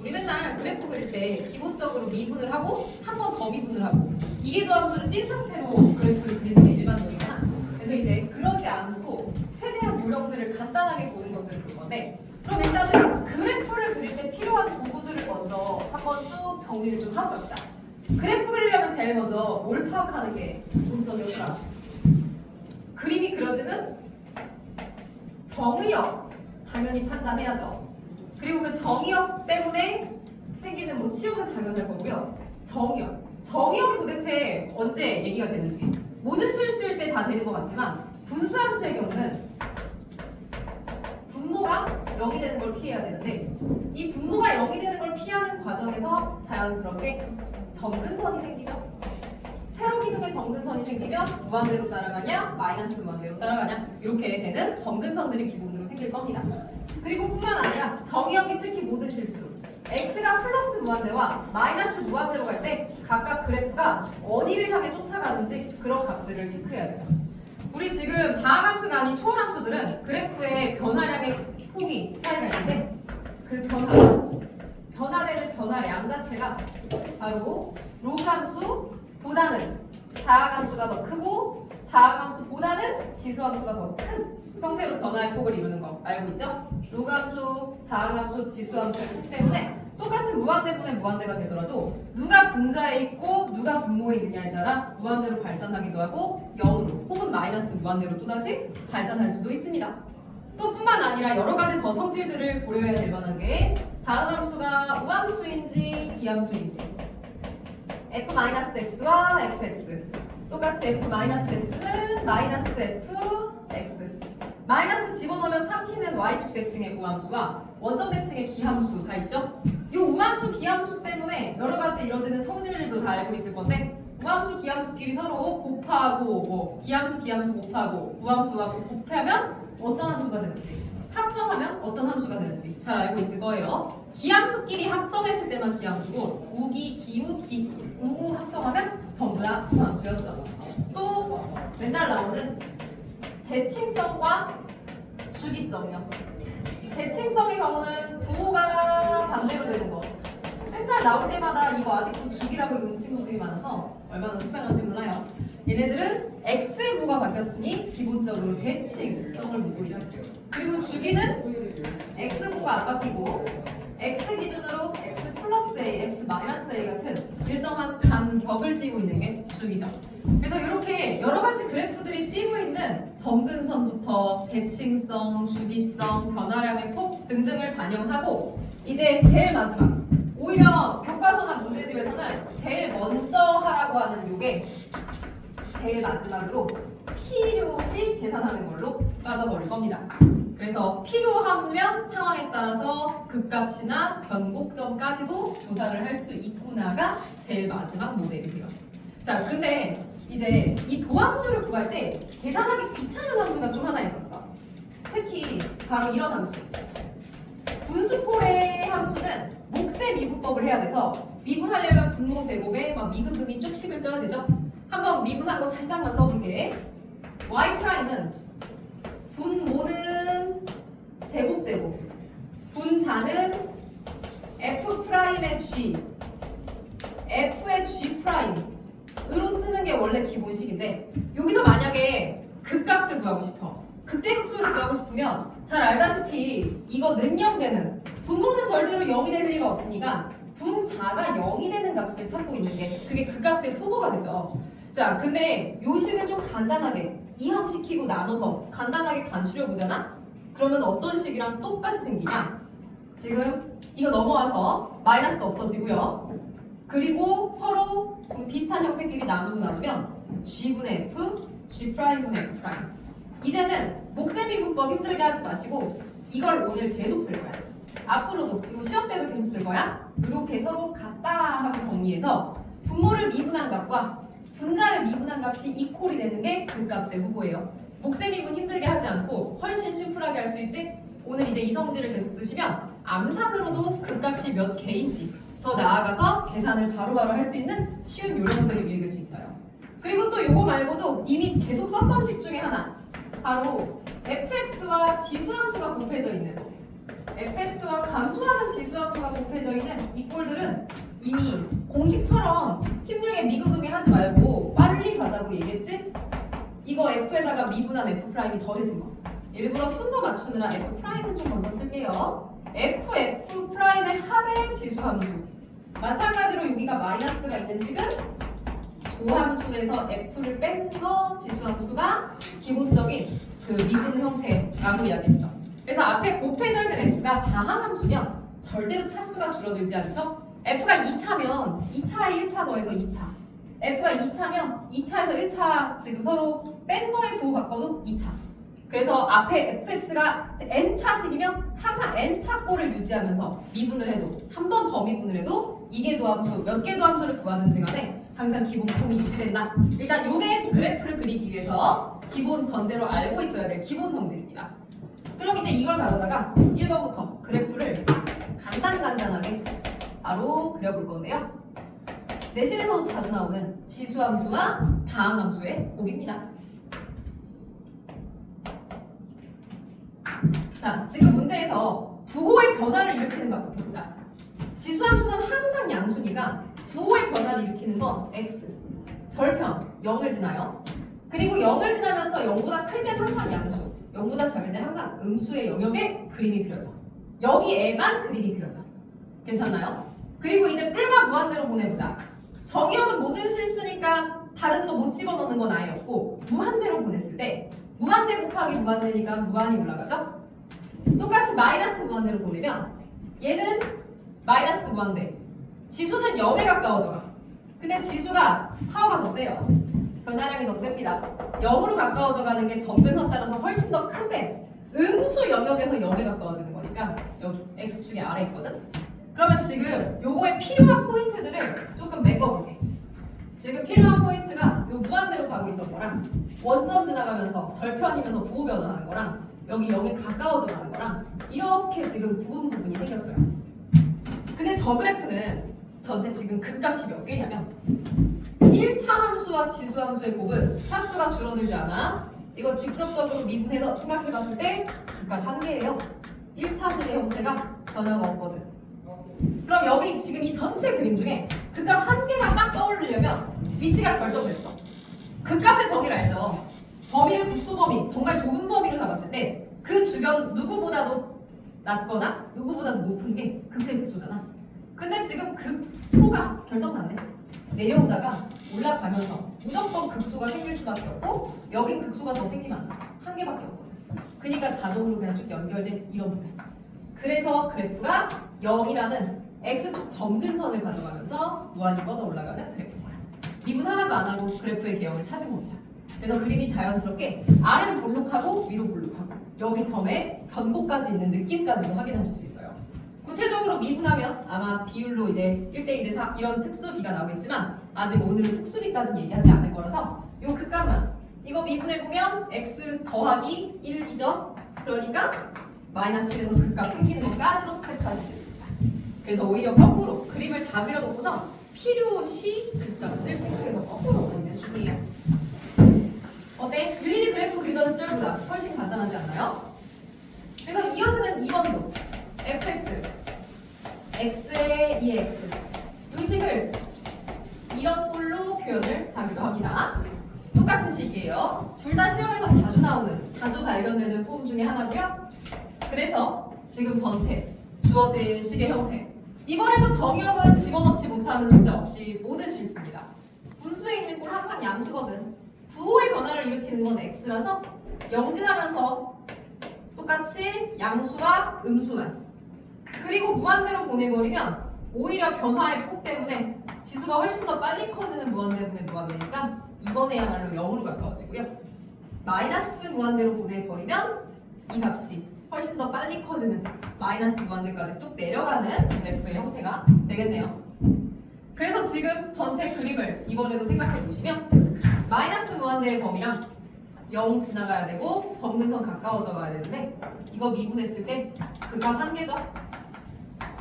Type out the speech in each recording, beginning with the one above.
우리 맨날 그래프 그릴 때 기본적으로 미분을 하고 한 번 더 미분을 하고 이계도함수를 띈 상태로 그래프를 그리는 게 일반적이잖아. 그래서 이제 그러지 않고 최대한 요령들을 간단하게 보는 것들을 볼 건데, 그럼 일단은 그래프를 그릴 때 필요한 도구들을 먼저 한번 쭉 정리를 좀 하고 갑시다. 그래프 그리려면 제일 먼저 뭘 파악하는 게 기본적이었더라. 그림이 그려지는 정의역 당연히 판단해야죠. 그리고 그 정의역 때문에 생기는 뭐 치역은 당연할 거고요. 정의역이 도대체 언제 얘기가 되는지 모든 실수일 때 다 되는 것 같지만 분수함수의 경우는 분모가 0이 되는 걸 피해야 되는데, 이 분모가 0이 되는 걸 피하는 과정에서 자연스럽게 점근선이 생기죠. 세로 기둥에 점근선이 생기면 무한대로 따라가냐 마이너스 무한대로 따라가냐 이렇게 되는 점근선들이 기본으로 생길 겁니다. 그리고 뿐만 아니라 정의역이 특히 모든 실수, x가 플러스 무한대와 마이너스 무한대로 갈 때 각각 그래프가 어디를 향해 쫓아가는지 그런 값들을 체크해야 되죠. 우리 지금 다항함수가 아닌 초월함수들은 그래프의 변화량의 폭이 차이가 있는데, 그 변화되는 변화량 자체가 바로 로그함수보다는 다항함수가 더 크고 다항함수보다는 지수함수가 더 큰 형태로 변화의 폭을 이루는 거 알고 있죠? 로그함수, 다항함수, 지수함수의 폭 때문에 똑같은 무한대분의 무한대가 되더라도 누가 분자에 있고 누가 분모에 있느냐에 따라 무한대로 발산하기도 하고 0으로 혹은 마이너스 무한대로 또다시 발산할 수도 있습니다. 또 뿐만 아니라 여러 가지 더 성질들을 고려해야 될 만한 게 다항함수가 우함수인지 D함수인지, f-x와 fx 똑같이 f-x는 마이너스 fx, 마이너스 집어넣으면 삼키는 y축 대칭의 우함수와 원점 대칭의 기함수 다 있죠? 이 우함수 기함수 때문에 여러 가지 이루어지는 성질들도 다 알고 있을 건데, 우함수 기함수끼리 서로 곱하고 뭐 기함수 기함수 곱하고 우함수 우함수 곱하면 어떤 함수가 되는지, 합성하면 어떤 함수가 되는지 잘 알고 있을 거예요. 기함수끼리 합성했을 때만 기함수고 우기, 기우, 우우 합성하면 전부 다 우함수였죠. 또 맨날 나오는 대칭성과 주기성이요. 대칭성의 경우는 부호가 반대로 되는 거. 맨날 나올 때마다 이거 아직도 주기라고 읽는 친구들이 많아서 얼마나 속상한지 몰라요. 얘네들은 x부가 바뀌었으니 기본적으로 대칭성을 보고 있어요. 그리고 주기는 x부가 안 바뀌고 x 기준으로 x 플러스 a, x 마이너스 a 같은 일정한 간격을 띄고 있는 게 주기죠. 그래서 이렇게 여러 가지 그래프들이 띄고 있는 점근선부터 대칭성, 주기성, 변화량의 폭 등등을 반영하고, 이제 제일 마지막, 오히려 교과서나 문제집에서는 제일 먼저 하라고 하는 요게 제일 마지막으로 필요시 계산하는 걸로 빠져버릴 겁니다. 그래서 필요하면 상황에 따라서 극값이나 변곡점까지도 조사를 할 수 있구나가 제일 마지막 모델이 돼요. 자, 근데 이제 이 도함수를 구할 때 계산하기 귀찮은 함수가 좀 하나 있었어. 특히 바로 이런 함수. 분수꼴의 함수는 몫의 미분법을 해야 돼서 미분하려면 분모 제곱에 막 미분금이 쭉씩을 써야 되죠. 한번 미분한 거 살짝만 써볼게. y''은 분모는 제곱되고 분자는 f'의 g, f의 g'으로 쓰는 게 원래 기본식인데, 여기서 만약에 극값을 구하고 싶어, 극대극소를 구하고 싶으면 잘 알다시피 이거 능형되는, 분모는 절대로 0이 될 리가 없으니까 분자가 0이 되는 값을 찾고 있는 게 그게 그 값의 후보가 되죠. 자, 근데 요 식을 좀 간단하게 이항시키고 나눠서 간단하게 간추려 보잖아? 그러면 어떤 식이랑 똑같이 생기냐? 지금 이거 넘어와서 마이너스 없어지고요. 그리고 서로 비슷한 형태끼리 나누고 나누면 g분의 f, g'분의 f'. 이제는 몫의 미분법 힘들게 하지 마시고 이걸 오늘 계속 쓸 거야. 앞으로도, 이거 시험 때도 계속 쓸 거야. 이렇게 서로 같다 하고 정리해서 분모를 미분한 값과 분자를 미분한 값이 이퀄이 되는 게 그 값의 후보예요. 몫의 미분 힘들게 하지 않고 훨씬 심플하게 할 수 있지? 오늘 이제 이 성질을 계속 쓰시면 암산으로도 그 값이 몇 개인지 더 나아가서 계산을 바로바로 할 수 있는 쉬운 요령들을 읽을 수 있어요. 그리고 또 요거 말고도 이미 계속 썼던 식 중에 하나, 바로 fx와 지수함수가 곱해져 있는 fx와 감소하는 지수함수가 곱해져 있는 이 꼴들은 이미 공식처럼 힘들게 미구금이 하지 말고 빨리 가자고 얘기했지? 이거 f에다가 미분한 f'이 더해진 거. 일부러 순서 맞추느라 f'을 좀 먼저 쓸게요. f'의 합의 지수함수. 마찬가지로 여기가 마이너스가 있는 식은 도함수에서 f를 뺀 거 지수함수가 기본적인 그 미분 형태라고 이야기했어. 그래서 앞에 곱해져 있는 f가 다항함수면 절대로 차수가 줄어들지 않죠? f가 2차면 2차에 1차 더해서 2차. f가 2차면 2차에서 1차 지금 서로 뺀 거에 부호 바꿔도 2차. 그래서 앞에 fx가 n차식이면 항상 n차 꼴을 유지하면서 미분을 해도 한 번 더 미분을 해도 이개 도함수, 몇 개 도함수를 구하는지 간에 항상 기본 폼이 유지된다. 일단 요게 그래프를 그리기 위해서 기본 전제로 알고 있어야 될 기본 성질입니다. 그럼 이제 이걸 가져다가 1번부터 그래프를 간단하게 바로 그려볼 건데요. 내신에서도 자주 나오는 지수함수와 다항함수의 곱입니다. 자, 지금 문제에서 부호의 변화를 일으키는 것부터 보자. 지수함수는 항상 양수니까 부호의 변화를 일으키는 건 x, 절편 0을 지나요. 그리고 0을 지나면서 0보다 클 땐 항상 양수, 0보다 작을 땐 항상 음수의 영역에 그림이 그려져. 여기에만 그림이 그려져. 괜찮나요? 그리고 이제 뿔과 무한대로 보내보자. 정의역은 모든 실수니까 다른 거 못 집어넣는 건 아예 없고 무한대로 보냈을 때 무한대 곱하기 무한대니까 무한이 올라가죠? 똑같이 마이너스 무한대로 보내면 얘는 마이너스 무한대, 지수는 0에 가까워져 가. 근데 지수가 파워가 더 세요. 변화량이 더 셉니다. 0으로 가까워져 가는 게 점근선 따라서 훨씬 더 큰데 음수 영역에서 0에 가까워지는 거니까 여기 x축의 아래 있거든. 그러면 지금 요거에 필요한 포인트들을 조금 메꿔볼게. 지금 필요한 포인트가 요 무한대로 가고 있던 거랑 원점 지나가면서 절편이면서 부호 변화하는 거랑 여기 0에 가까워져 가는 거랑 이렇게 지금 부분이 생겼어요. 근데 저 그래프는 전체 지금 극값이 몇 개냐면 1차 함수와 지수 함수의 곱은 차수가 줄어들지 않아. 이거 직접적으로 미분해서 생각해봤을 때 극값 1개예요. 1차식의 형태가 변화가 없거든. 그럼 여기 지금 이 전체 그림 중에 극값 1개가 딱 떠오르려면 위치가 결정됐어. 극값의 정의를 알죠? 범위를 국소 범위, 정말 좁은 범위로 잡았을 때 그 주변 누구보다도 낮거나 누구보다도 높은 게 극대 극소잖아. 근데 지금 극소가 결정나네. 내려오다가 올라가면서 무조건 극소가 생길 수밖에 없고 여긴 극소가 더 생기면 한 개밖에 없거든. 그러니까 자동으로 그냥 쭉 연결된 이런 모델. 그래서 그래프가 0이라는 x축 점근선을 가져가면서 무한히 뻗어 올라가는 그래프거야. 미분 하나도 안 하고 그래프의 개형을 찾은 겁니다. 그래서 그림이 자연스럽게 아래를 볼록하고 위로 볼록하고 여기 점에 변곡까지 있는 느낌까지도 확인하실 수 있어요. 구체적으로 미분하면 아마 비율로 이제 1대1대 4 이런 특수비가 나오겠지만 아직 오늘은 특수비까지는 얘기하지 않을 거라서 요 극값만 이거 미분해보면 x 더하기 1이죠. 그러니까 마이너스 1에서 극값 생기는 것까지도 체크하실 수 있습니다. 그래서 오히려 거꾸로 그림을 다 그려놓고서 필요시 극값을 체크해서 거꾸로 그리면 중이에요. 어때? 유리리 그래프 그리던 시절보다 훨씬 간단하지 않나요? 그래서 이어지는 2번도 fx, x의 2x 이 식을 이런 꼴로 표현을 하기도 합니다. 똑같은 식이에요. 둘 다 시험에서 자주 나오는, 자주 발견되는 폼 중에 하나고요. 그래서 지금 전체 주어진 식의 형태 이번에도 정의역은 집어넣지 못하는 문제 없이 모든 실수입니다. 분수에 있는 꼴 항상 양수거든. 부호의 변화를 일으키는 건 x라서 0 지나면서 똑같이 양수와 음수만 그리고 무한대로 보내버리면 오히려 변화의 폭 때문에 지수가 훨씬 더 빨리 커지는 무한대분의 무한대니까 이번에야말로 0으로 가까워지고요. 마이너스 무한대로 보내버리면 이 값이 훨씬 더 빨리 커지는 마이너스 무한대까지 쭉 내려가는 그래프의 형태가 되겠네요. 그래서 지금 전체 그림을 이번에도 생각해 보시면 마이너스 무한대의 범위랑 0 지나가야 되고 점근선 가까워져 가야 되는데 이거 미분했을 때 극값 1개죠.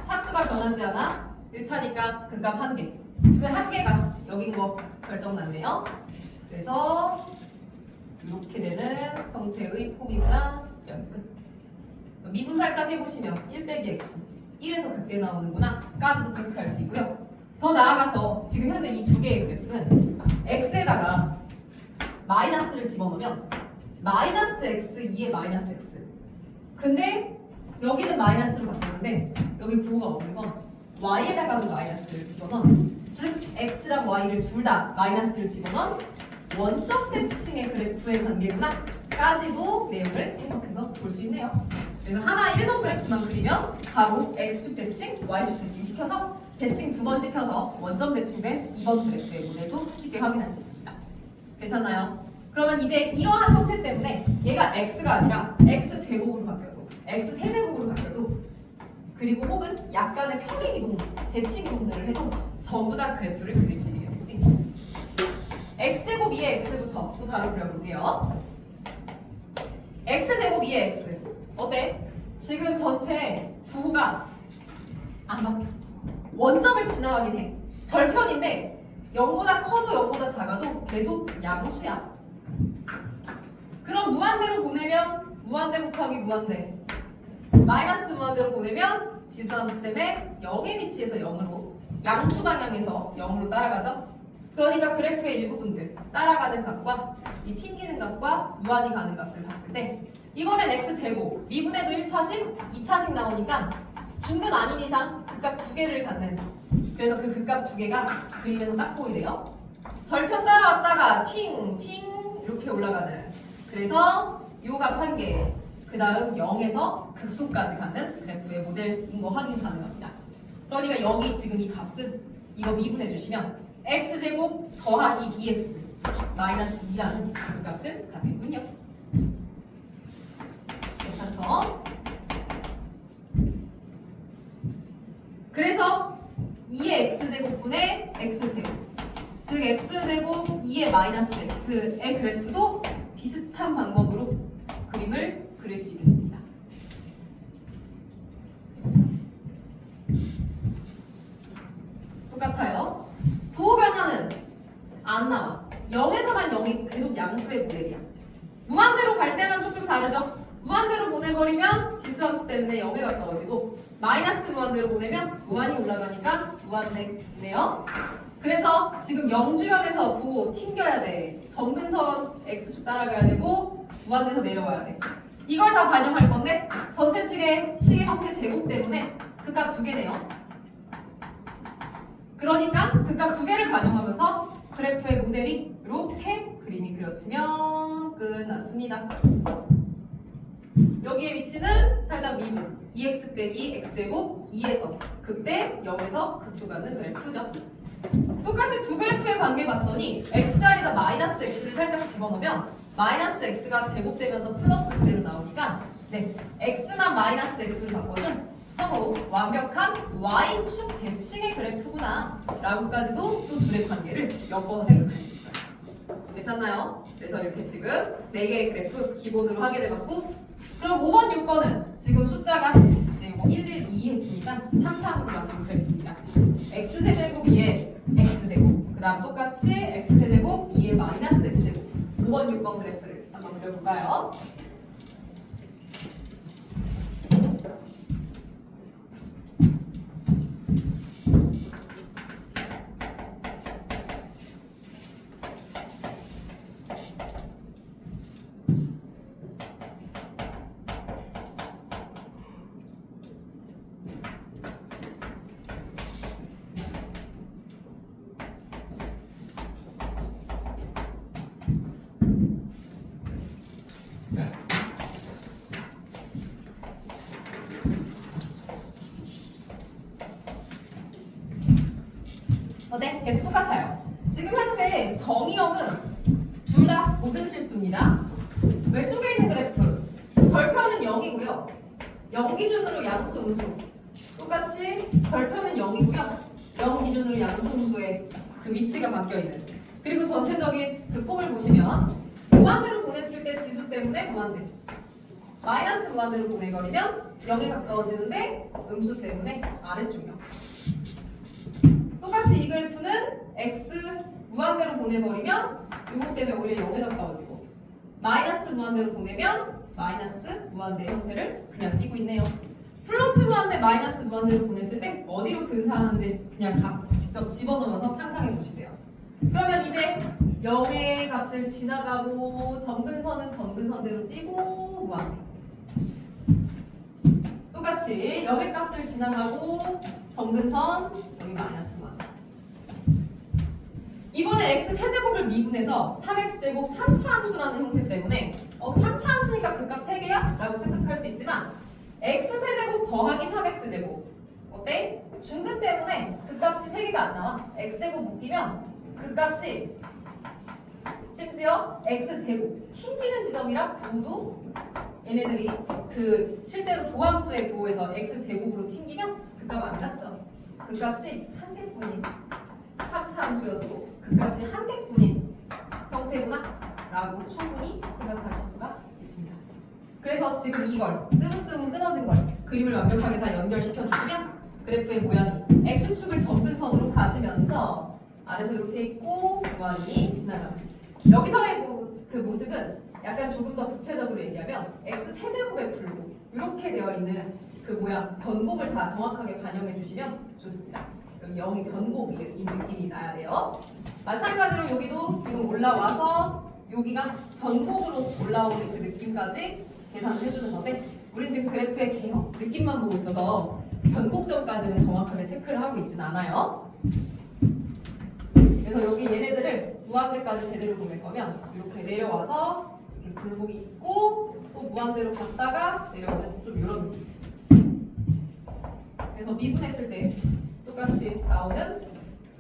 차수가 변하지 않아 1차니까 극값 1개. 그 1개가 여긴 거 결정났네요. 그래서 이렇게 되는 형태의 폼이구나. 끝. 미분 살짝 해보시면 1 빼기 x 1에서 극대 나오는구나 까지도 체크할 수 있고요. 더 나아가서 지금 현재 이 두 개의 그래프는 x에다가 마이너스를 집어넣으면 마이너스 x 2의 마이너스 x 근데 여기는 마이너스로 바뀌었는데 여기 부호가 없는 건 y에다가도 마이너스를 집어넣은 즉 x랑 y를 둘 다 마이너스를 집어넣은 원점 대칭의 그래프의 관계구나 까지도 내용을 해석해서 볼 수 있네요. 그래서 하나 1번 그래프만 그리면 바로 x축 대칭, y축 대칭 시켜서 대칭 2번 시켜서 원점 대칭된 2번 그래프의 모델도 쉽게 확인할 수 있습니다. 괜찮나요? 그러면 이제 이러한 형태 때문에 얘가 x가 아니라 x제곱으로 바뀌어도 x 세제곱으로 바뀌어도 그리고 혹은 약간의 평행 이동, 대칭 이동들을 해도 전부 다 그래프를 그릴 수 있는 게 특징이에요. x제곱 2의 x부터 또 바로 그려볼게요. x제곱 2의 x 어때? 지금 전체 부호가 안 바뀌어. 원점을 지나가긴 해. 절편인데 0보다 커도 0보다 작아도 계속 양수야. 그럼 무한대로 보내면 무한대 곱하기 무한대 마이너스 무한대로 보내면 지수함수 때문에 0의 위치에서 0으로 양수 방향에서 0으로 따라가죠. 그러니까 그래프의 일부분들 따라가는 값과 이 튕기는 값과 무한히 가는 값을 봤을 때 이번엔 x제곱 미분에도 1차식, 2차식 나오니까 중근 아닌 이상 극값 두 개를 갖는 그래서 그 극값 두 개가 그림에서 딱 보이네요. 절편 따라왔다가 팅 이렇게 올라가는 그래서 요 값 한 개 그 다음 0에서 극소까지 가는 그래프의 모델인 거 확인 가능합니다. 그러니까 여기 지금 이 값은 이거 미분해 주시면 x제곱 더하기 2x 마이너스 2라는 그 값을 갖겠군요. 괜찮죠? 그래서 2의 x제곱분의 x제곱 즉 x제곱 2의 마이너스 x의 그래프도 비슷한 방법으로 그림을 그릴 수 있겠습니다. 똑같아요. 부호 변화는 안 나와. 0에서만 0이 계속 양수의 모델이야. 무한대로 갈 때는 조금 다르죠. 무한대로 보내버리면 지수함수 때문에 0에 가까워지고 마이너스 무한대로 보내면 무한히 올라가니까 무한대네요. 그래서 지금 0 주변에서 부호 튕겨야 돼. 정근선 x축 따라가야 되고 무한대에서 내려와야 돼. 이걸 다 반영할 건데 전체 식의 형태 제곱 때문에 극값 두 개네요. 그러니까 극값 두 개를 반영하면서 그래프의 모델이 이렇게 그림이 그려지면 끝났습니다. 여기의 위치는 살짝 미분 2x 빼기 x제곱 2에서 극대 0에서 극소 가는 그래프죠. 똑같이 두 그래프의 관계 봤더니 x자리에다 마이너스 x를 살짝 집어넣으면 마이너스 x가 제곱되면서 플러스 그대로 나오니까 네, x만 마이너스 x로 바꿔준 서로 완벽한 y축 대칭의 그래프구나 라고까지도 또 둘의 관계를 엮어서 생각할 수 있어요. 괜찮나요? 그래서 이렇게 지금 4개의 그래프 기본으로 확인해봤고 그럼 5번, 6번은 지금 숫자가 이제 이거 1, 1, 2 했으니까 3, 3으로 바뀐 그래프입니다. x제곱 2의 x제곱 그 다음 똑같이 x제곱 2의 마이너스 x제곱 5번, 6번 그래프를 한번 그려볼까요? 네, 계속 똑같아요. 지금 현재 정의역은 둘 다 모든 실수입니다. 왼쪽에 있는 그래프 절편은 0이고요. 0 기준으로 양수, 음수 똑같이 절편은 0이고요. 0 기준으로 양수, 음수의 그 위치가 바뀌어있는 그리고 전체적인 그 폼을 보시면 무한대로 보냈을 때 지수 때문에 무한대 마이너스 무한대로 보내버리면 0에 가까워지는데 음수 때문에 아래쪽이요. 똑같이 이 그래프는 x 무한대로 보내버리면 이것 때문에 오히려 0에 가까워지고 마이너스 무한대로 보내면 마이너스 무한대 형태를 그냥 띄고 있네요. 플러스 무한대 마이너스 무한대로 보냈을 때 어디로 근사하는지 그냥 직접 집어넣으면서 상상해 보시면 그러면 이제 0의 값을 지나가고 점근선은 점근선대로 띄고 무한대. 똑같이 0의 값을 지나가고 점근선 여기 마이너스 무한대. 이번에 x 세제곱을 미분해서 3x제곱 3차 함수라는 형태 때문에 3차 함수니까 그 값 3개야? 라고 생각할 수 있지만 x세제곱 더하기 3x제곱 어때? 중근 때문에 그 값이 3개가 안 나와. x제곱 묶이면 그 값이 심지어 x제곱 튕기는 지점이라 부호도 얘네들이 그 실제로 도함수의 부호에서 x제곱으로 튕기면 그 값 안 같죠? 그 값이 한 개뿐인 3차 함수여도 그 값이 한 개뿐인 형태구나 라고 충분히 생각하실 수가 있습니다. 그래서 지금 이걸 뜨문뜨문 끊어진 걸 그림을 완벽하게 다 연결시켜 주시면 그래프의 모양이 x축을 점근선으로 가지면서 아래서 이렇게 있고 무한히 지나갑니다. 여기서의 그 모습은 약간 조금 더 구체적으로 얘기하면 x 세제곱의 불고 이렇게 되어 있는 그 모양 변곡을 다 정확하게 반영해 주시면 좋습니다. 여기 0이 변곡인 느낌이 나야 돼요. 마찬가지로 여기도 지금 올라와서 여기가 변곡으로 올라오는 그 느낌까지 계산을 해주는 건데 우리 지금 그래프의 개형 느낌만 보고 있어서 변곡점까지는 정확하게 체크를 하고 있진 않아요. 그래서 여기 얘네들을 무한대까지 제대로 보낼 거면 이렇게 내려와서 이렇게 굴곡이 있고 또 무한대로 갔다가 내려오는 좀 이런 느낌. 그래서 미분했을 때 똑같이 나오는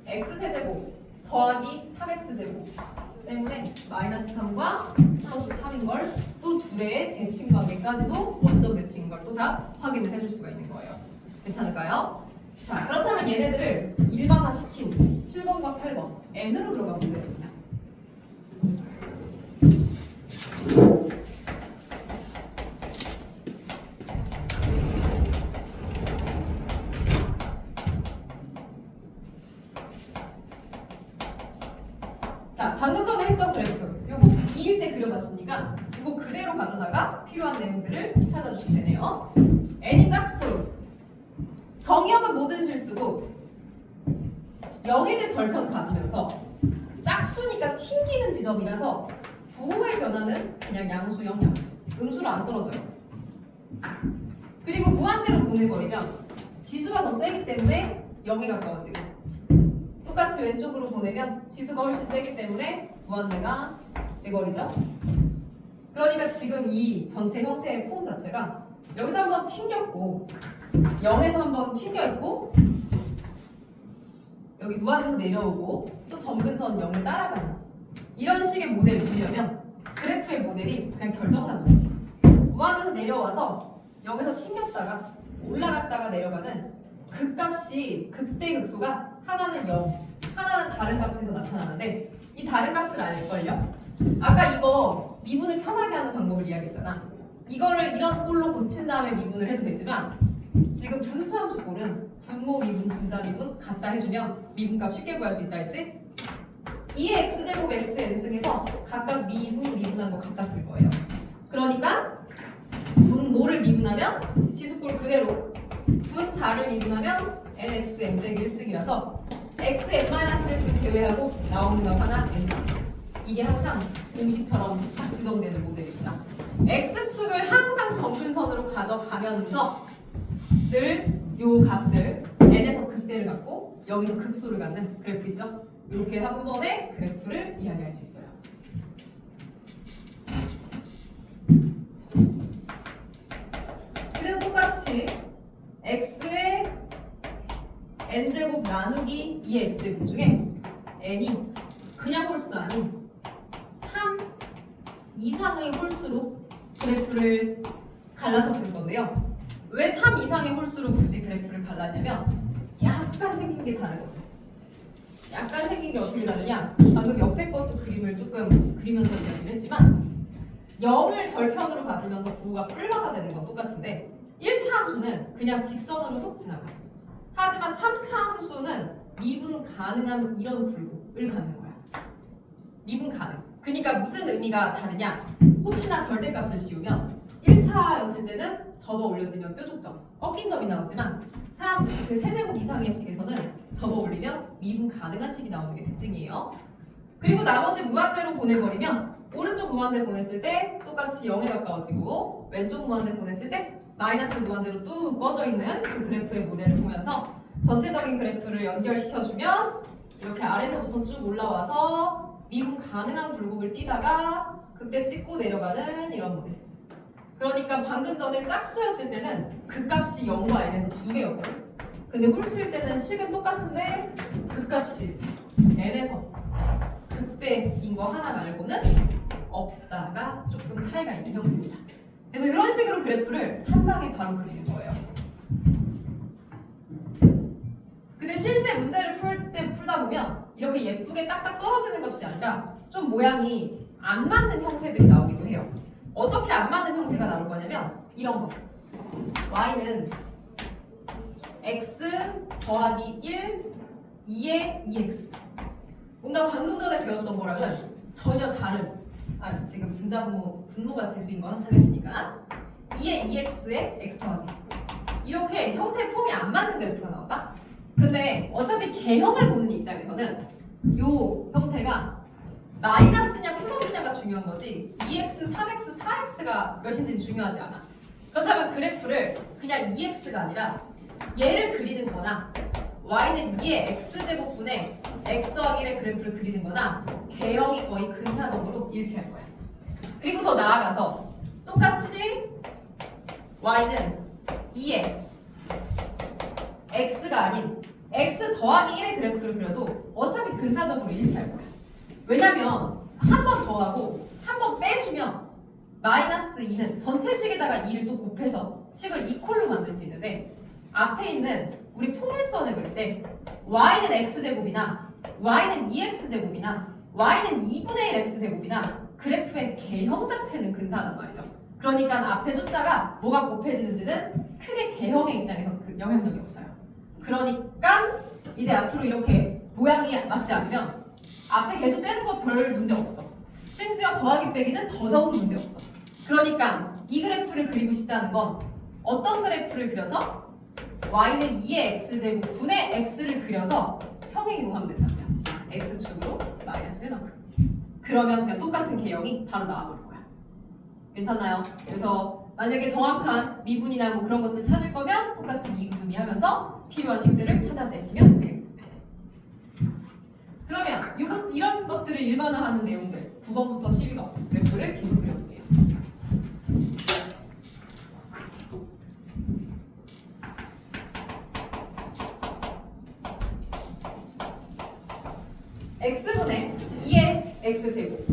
x세제곱 더하기 3x제곱 때문에 마이너스 3과 플러스 3인 걸 또 둘의 대칭 관계까지도 원점 대칭인 걸 또 다 확인을 해줄 수가 있는 거예요. 괜찮을까요? 자, 그렇다면 얘네들을 일반화시킨 7번과 8번 n으로 들어가 보세요. 자, 방금 전에 했던 그래프 요거 2일 때 그려봤으니까 이거 그대로 가져다가 필요한 내용들을 찾아주시면 되네요. n이 짝수 정의역은 모든 실수고 0일 때 절편 가지면서 짝수니까 튕기는 지점이라서 부호의 변화는 그냥 양수형 양수 음수로 안 떨어져요. 그리고 무한대로 보내버리면 지수가 더 세기 때문에 0에 가까워지고 똑같이 왼쪽으로 보내면 지수가 훨씬 세기 때문에 무한대가 돼버리죠. 그러니까 지금 이 전체 형태의 폼 자체가 여기서 한번 튕겼고 0에서 한번 튕겨있고 여기 무한대에서 내려오고 또 점근선 0을 따라가는 이런 식의 모델을 그리려면 그래프의 모델이 그냥 결정난 거지. 무한대에서 내려와서 0에서 튕겼다가 올라갔다가 내려가는 그 값이 극대극소가 하나는 0, 하나는 다른 값에서 나타나는데 이 다른 값을 알걸요? 아까 이거 미분을 편하게 하는 방법을 이야기했잖아. 이거를 이런 꼴로 고친 다음에 미분을 해도 되지만 지금 분수함수 꼴은 분모 미분, 분자 미분 갖다 해주면 미분값 쉽게 구할 수 있다 했지? 2의 x제곱 xn승에서 각각 미분한 거 갖다 쓸 거예요. 그러니까 분모를 미분하면 지수꼴 그대로 분자를 미분하면 nx m제곱 1승이라서 xn-1승 제외하고 나오는 거 하나 n. 이게 항상 공식처럼 딱 지정되는 모델입니다. x축을 항상 점근선으로 가져가면서 늘 요 값을 n에서 극대를 갖고 여기서 극소를 갖는 그래프 있죠? 이렇게 한 번에 그래프를 이야기할 수 있어요. 그래서 똑같이 x의 n제곱 나누기 2의 x제곱 중에 n이 그냥 홀수 아닌 3 이상의 홀수로 그래프를 갈라서 볼 건데요. 왜 3 이상의 홀수로 굳이 그래프를 갈랐냐면 약간 생긴 게 다르거든요. 약간 생긴 게 어떻게 다르냐? 방금 옆에 것도 그림을 조금 그리면서 이야기를 했지만 0을 절편으로 가지면서 부호가 플러가 되는 건 똑같은데 1차 함수는 그냥 직선으로 훅 지나가요. 하지만 3차 함수는 미분 가능한 이런 굴곡을 갖는 거야. 미분 가능. 그러니까 무슨 의미가 다르냐? 혹시나 절대값을 씌우면 1차였을 때는 접어 올려지면 뾰족점, 꺾인 점이 나오지만 그 세제곱 이상의 식에서는 접어 올리면 미분 가능한 식이 나오는 게 특징이에요. 그리고 나머지 무한대로 보내버리면 오른쪽 무한대 보냈을 때 똑같이 0에 가까워지고 왼쪽 무한대 보냈을 때 마이너스 무한대로 뚝 꺼져 있는 그 그래프의 모델을 보면서 전체적인 그래프를 연결시켜주면 이렇게 아래서부터 쭉 올라와서 미분 가능한 굴곡을 띄다가 그때 찍고 내려가는 이런 모델. 그러니까 방금 전에 짝수였을 때는 극값이 0과 n에서 두 개였거든. 근데 홀수일 때는 식은 똑같은데 극값이 n에서 그때인 거 하나 말고는 없다가 조금 차이가 있는 형태입니다. 그래서 이런 식으로 그래프를 한 방에 바로 그리는 거예요. 근데 실제 문제를 풀다 보면 이렇게 예쁘게 딱딱 떨어지는 것이 아니라 좀 모양이 안 맞는 형태들이 나오기도 해요. 어떻게 안 맞는 형태가 나올 거냐면 이런 거. y는 x 더하기 1, 2의 2x. 뭔가 방금 전에 배웠던 거랑은 전혀 다른 지금 분모가 재수인 거 한참 했으니까 2의 2x에 x 더하기 이렇게 형태 폼이 안 맞는 그래프가 나온다? 근데 어차피 개형을 보는 입장에서는 요 형태가 마이너스냐 플러스냐가 중요한 거지 2x, 3x, 4x가 몇인지는 중요하지 않아. 그렇다면 그래프를 그냥 2x가 아니라 얘를 그리는 거나 y는 2의 x제곱분의 x 더하기 1의 그래프를 그리는 거나 개형이 거의 근사적으로 일치할 거야. 그리고 더 나아가서 똑같이 y는 2의 x가 아닌 x 더하기 1의 그래프를 그려도 어차피 근사적으로 일치할 거야. 왜냐면 한 번 더하고 한 번 빼주면 마이너스 2는 전체 식에다가 2를 또 곱해서 식을 2콜로 만들 수 있는데 앞에 있는 우리 포물선을 그릴 때 y는 x제곱이나 y는 2x제곱이나 y는 2분의 1 x제곱이나 그래프의 개형 자체는 근사하단 말이죠. 그러니까 앞에 숫자가 뭐가 곱해지는지는 크게 개형의 입장에서 그 영향력이 없어요. 그러니까 이제 앞으로 이렇게 모양이 맞지 않으면 앞에 계속 떼는 거 별 문제 없어. 심지어 더하기 빼기는 더더욱 문제 없어. 그러니까 이 그래프를 그리고 싶다는 건 어떤 그래프를 그려서 y는 2의 x제곱 분의 x를 그려서 평행이동하면 된답니다. x축으로 마이너스 1만큼. 그러면 그냥 똑같은 개형이 바로 나와버릴 거야. 괜찮나요? 그래서 만약에 정확한 미분이나 뭐 그런 것들 찾을 거면 똑같이 미분미 하면서 필요한 식들을 찾아내시면 되겠습니다. 그러면 이런 것들을 일반화하는 내용들 9번부터 12번 그래프를 계속 그려볼게요. x분의 2의 x제곱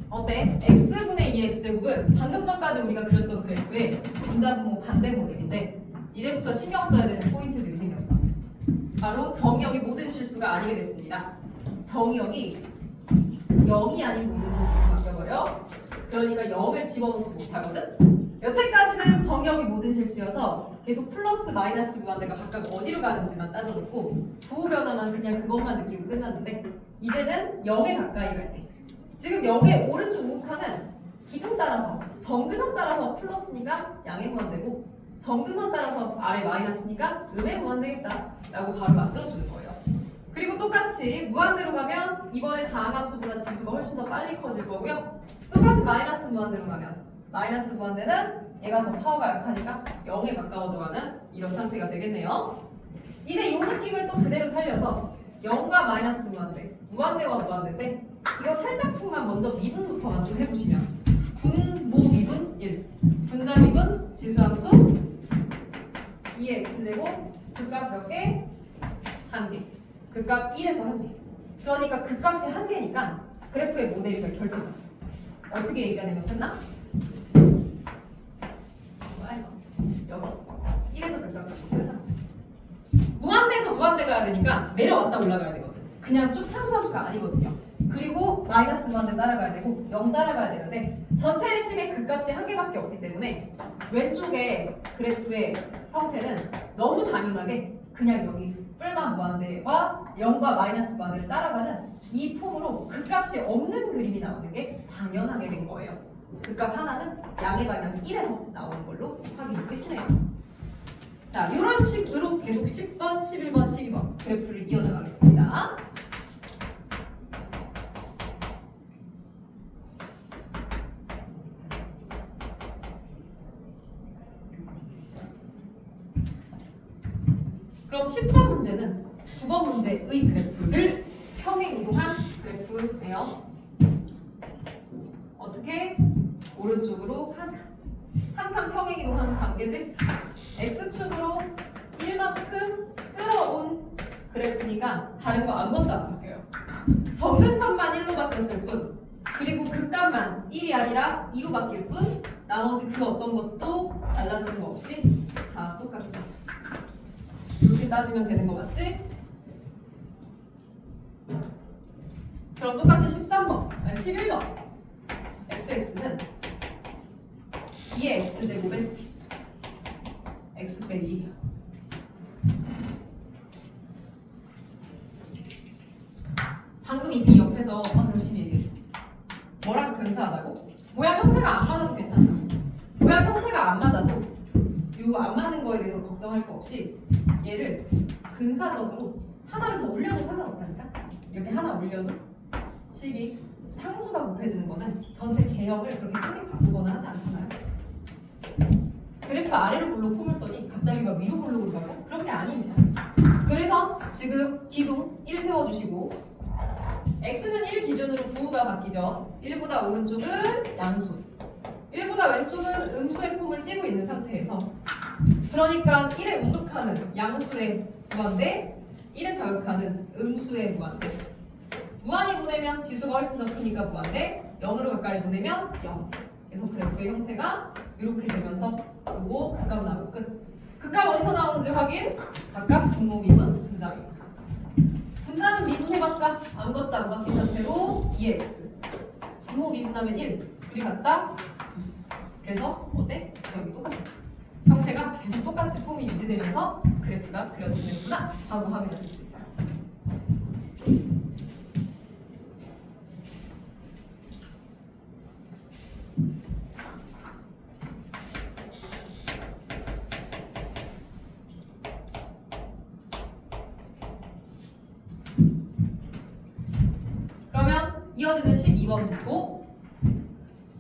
어때? x분의 2의 x제곱은 방금 전까지 우리가 그렸던 그래프의 분자분모 반대 모델인데 이제부터 신경 써야 되는 포인트들이 생겼어. 바로 정의역이 모든 실수가 아니게 됐습니다. 정의역이 0이 아닌 모든 실수로 바뀌어버려. 그러니까 0을 집어넣지 못하거든. 여태까지는 정의역이 모든 실수여서 계속 플러스 마이너스 무한대가 각각 어디로 가는지만 따져놓고 부호 변화만 그냥 그것만 느끼고 끝났는데 이제는 0에 가까이 갈 때 지금 0의 오른쪽 우극한은 기둥 따라서 정근선 따라서 플러스니까 양의 무한대고 정근선 따라서 아래 마이너스니까 음의 무한대겠다 라고 바로 만들어주는 거예요. 그리고 똑같이 무한대로 가면 이번에 다항함수보다 지수가 훨씬 더 빨리 커질 거고요. 똑같이 마이너스 무한대로 가면 마이너스 무한대는 얘가 더 파워가 약하니까 0에 가까워져 가는 이런 상태가 되겠네요. 이제 이 느낌을 또 그대로 살려서 0과 마이너스 무한대, 무한대와 무한대인데 이거 살짝쿵만 먼저 미분부터만 좀 해보시면 분모 미분 1, 분자 미분 지수함수 2의 x제곱 극값 몇 개? 1개. 극값 1에서 1개. 그러니까 극값이 1개니까 그래프의 모델이 결정났어. 어떻게 얘기하냐면 끝나? 여기 1에서 극값 끝나. 무한대에서 무한대 가야 되니까 내려왔다 올라가야 되거든. 그냥 쭉 상수함수가 아니거든요. 그리고 마이너스 무한대 따라가야 되고 0 따라가야 되는데 전체 식의 극값이 1개밖에 없기 때문에 왼쪽의 그래프의 형태는 너무 당연하게 그냥 여기 뿔만 무한대와 0과 마이너스 무한대를 따라가는 이 폼으로 극값이 없는 그림이 나오는 게 당연하게 된 거예요. 극값 하나는 양의 방향 1에서 나오는 걸로 확인이 끝이네요. 자, 이런 식으로 계속 10번, 11번, 12번 그래프를 이어나가겠습니다. 그럼 10번 문제는 9번 문제의 그래프를 평행 이동한 그래프예요. 어떻게? 오른쪽으로 한 칸 평행 이동하는 관계즉 x축으로 1만큼 끌어온 그래프니까 다른 거 아무것도 안 바뀌어요. 정근선만 1로 바뀌었을 뿐, 그리고 극값만 1이 아니라 2로 바뀔 뿐, 나머지 그 어떤 것도 달라지는 거 없이 다 똑같습니다. 이렇게 따지면 되는 거 맞지? 그럼 똑같이 13번, 아니 11번 fx는 2의 x제곱에 x 빼기 방금 이 옆에서 열심히 얘기했어. 뭐랑 근사하다고? 모양 형태가 안 맞아도 괜찮다. 모양 형태가 안 맞아도 요 안 맞는 거에 대해서 걱정할 거 없이 얘를 근사적으로 하나를 더 올려도 상관없다니까. 이렇게 하나 올려도 식이 상수가 곱해지는 거는 전체 개형을 그렇게 크게 바꾸거나 하지 않잖아요. 그래프 아래로 볼록 폼을 써니 갑자기 막 위로 볼록으로 가고 그런 게 아닙니다. 그래서 지금 기둥 1 세워주시고 x는 1 기준으로 부호가 바뀌죠. 1보다 오른쪽은 양수, 1보다 왼쪽은 음수의 폼을 띄고 있는 상태에서 그러니까 1에 우극하는 양수의 무한대, 1에 자극하는 음수의 무한대. 무한히 보내면 지수가 훨씬 더 크니까 무한대, 0으로 가까이 보내면 0. 그래서 그래프의 형태가 이렇게 되면서 요거 극값 나오고 끝. 극값 어디서 나오는지 확인. 각각 분모, 미분, 분자입니다. 분자는 미분해봤자 아무것도 안 바뀐 상태로 2x. 분모 미분하면 1. 둘이 같다. 그래서 어때? 여기 똑같아. 형태가 계속 똑같이 폼이 유지되면서 그래프가 그려지는구나 하고 확인할 수 있어요. 그러면 이어지는 12번 듣고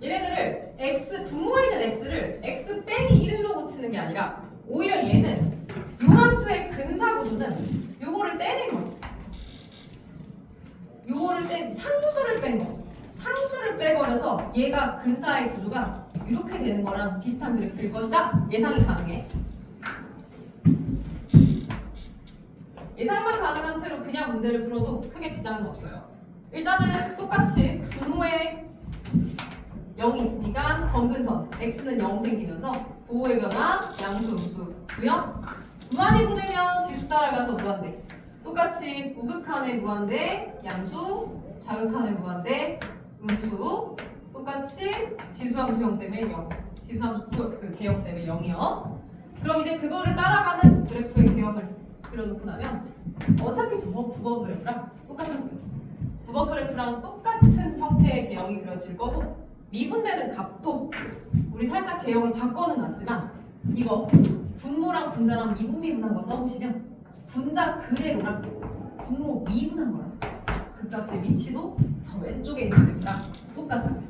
얘네들을 x 분모에 있는 x를 x 빼기 1로 고치는 게 아니라 오히려 얘는 요 함수의 근사 구조는 요거를 떼낸 거. 요거를 상수를 뺀 거. 상수를 빼버려서 얘가 근사의 구조가 이렇게 되는 거랑 비슷한 그래프일 것이다. 예상이 가능해. 예상만 가능한 채로 그냥 문제를 풀어도 크게 지장은 없어요. 일단은 똑같이 분모에 0이 있으니까 정근선 x는 0 생기면서 부호의 변화 양수 음수고요. 무한히 보내면 지수 따라가서 무한대. 똑같이 우극한의 무한대 양수, 자극한의 무한대 음수. 똑같이 지수함수형 때문에 0. 지수함수 그 개형 때문에 0이요. 그럼 이제 그거를 따라가는 그래프의 개형을 그려놓고 나면 어차피 저거 9번 그래프랑 똑같은 거예요. 9번 그래프랑 똑같은 형태의 개형이 그려질 거고 미분되는 값도 우리 살짝 개형을 바꿔는 놨지만 이거 분모랑 분자랑 미분한 거 써보시면 분자 그대로랑 분모 미분한 거라서 그 값의 위치도 저 왼쪽에 있는 그래프랑 똑같아요.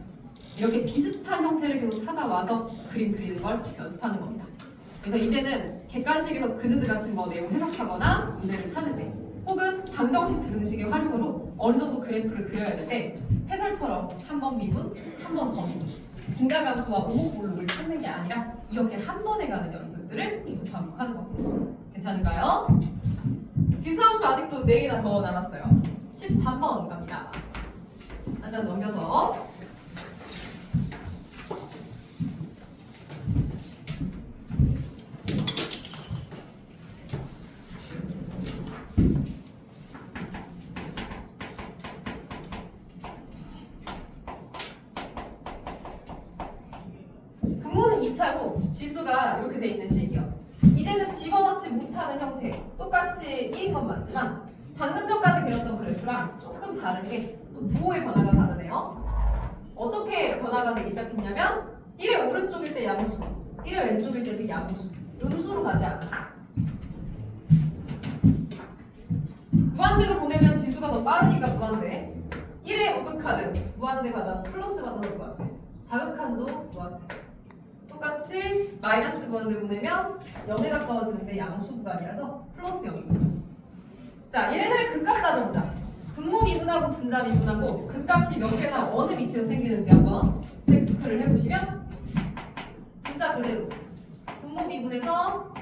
이렇게 비슷한 형태를 계속 찾아와서 그림 그리는 걸 연습하는 겁니다. 그래서 이제는 객관식에서 그느드 같은 거 내용 해석하거나 문제를 찾을 때 혹은 방정식 부등식의 활용으로 어느 정도 그래프를 그려야 될 때 해설처럼 한 번 미분, 한 번 더 미분 증가감수와 오목볼록을 찾는 게 아니라 이렇게 한 번에 가는 연습들을 계속 반복하는 겁니다. 괜찮은가요? 지수함수 아직도 4개나 더 남았어요. 13번 갑니다. 한 장 넘겨서 분모는 2차고 지수가 이렇게 돼 있는 식이요. 이 이제는 집어넣지 못하는 형태. 똑같이 1인 건 맞지만 방금 전까지 그렸던 그래프랑 조금 다른 게 또 부호의 변화가 다르네요. 어떻게 변화가 되기 시작했냐면 1의 오른쪽일 때 양수, 1의 왼쪽일 때도 양수, 음수로 가지 않아. 무한대로 보내면 지수가 더 빠르니까 무한대. 1의 우극하는 무한대 받아 플러스 받아서 무한대. 자극한도 무한대. 똑같이 마이너스 무한대 보내면 0에 가까워지는데 양수 구간이라서 플러스 0입니다. 자, 얘네들의 극값 따져보자. 분모 미분하고 분자 미분하고 극값이 몇 개나 어느 위치에서 생기는지 한번 체크를 해보시면 진짜 그대로 분모 미분에서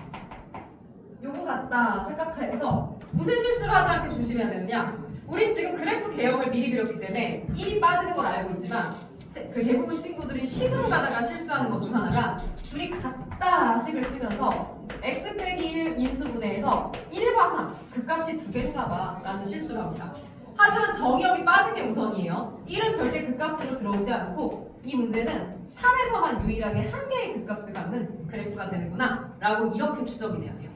요거 같다 착각해서 무슨 실수를 하지 않게 조심해야 되느냐. 우리 지금 그래프 개형을 미리 그렸기 때문에 1이 빠지는 걸 알고 있지만 그 대부분 친구들이 식으로 가다가 실수하는 것 중 하나가 둘이 같다 식을 쓰면서 x 빼기 1 인수분해에서 1과 3 그 값이 두 개인가 봐 라는 실수를 합니다. 하지만 정의역이 빠진 게 우선이에요. 1은 절대 그 값으로 들어오지 않고 이 문제는 3에서만 유일하게 한 개의 그 값을 갖는 그래프가 되는구나 라고 이렇게 추정이 돼야 돼요.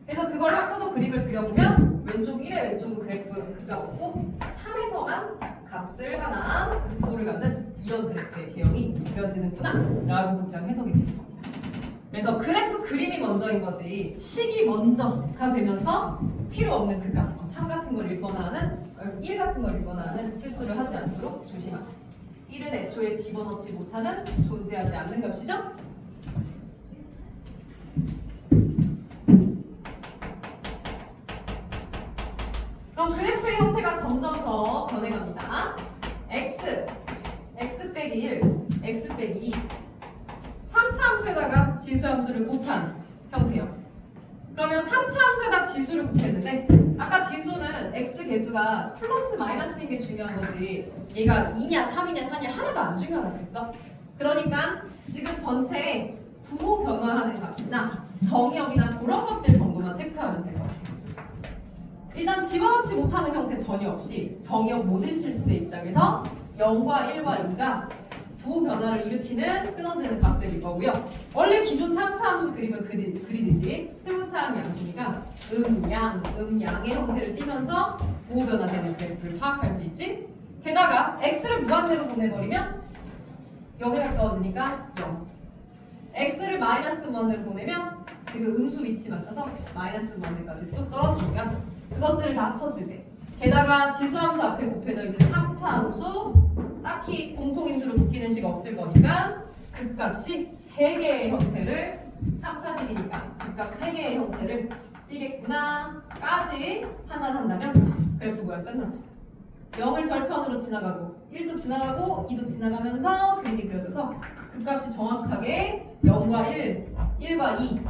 그래서 그걸 합쳐서 그림을 그려보면 왼쪽 1의 왼쪽 그래프가 없고 3에서만 값을 하나 극소를 갖는 이런 그래프의 개형이 그려지는구나 라고 극장 해석이 되는 겁니다. 그래서 그래프 그림이 먼저인 거지 식이 먼저가 되면서 필요 없는 극값 3 같은 걸 읽거나 하는 1 같은 걸 읽거나 하는 실수를 하지 않도록 조심하세요. 1은 애초에 집어넣지 못하는 존재하지 않는 값이죠. 그럼 그래프의 형태가 점점 더 변해갑니다. x 빼기 1, x 빼기 2 3차 함수에다가 지수 함수를 곱한 형태요. 그러면 3차 함수에다 지수를 곱했는데 아까 지수는 x 개수가 플러스 마이너스인 게 중요한 거지 얘가 2냐 3이냐 4냐 하나도 안 중요하다 그랬어. 그러니까 지금 전체에 부호 변화하는 값이나 정의역이나 그런 것들 정도만 체크하면 될 것 같아요. 일단 집어넣지 못하는 형태 전혀 없이 정의역 모든 실수의 입장에서 0과 1과 2가 부호 변화를 일으키는 끊어지는 값들일 거고요. 원래 기존 3차 함수 그림을 그리듯이 최고차항 양수니까 양의 형태를 띠면서 부호 변화되는 그래프를 파악할 수 있지. 게다가 x를 무한대로 보내버리면 0에 가까워지니까 0. x를 마이너스 무한대로 보내면 지금 음수 위치 맞춰서 마이너스 무한대까지 뚝 떨어지니까 그것들을 다 합쳤을 때 게다가 지수함수 앞에 곱해져 있는 3차 함수 딱히 공통인수로 묶이는 식 없을 거니까 그 값이 3개의 형태를 3차식이니까 그 값 3개의 형태를 띠겠구나 까지 판단한다면 그래프 모양 끝나죠. 0을 절편으로 지나가고 1도 지나가고 2도 지나가면서 그림이 그려져서 그 값이 정확하게 0과 1, 1과 2,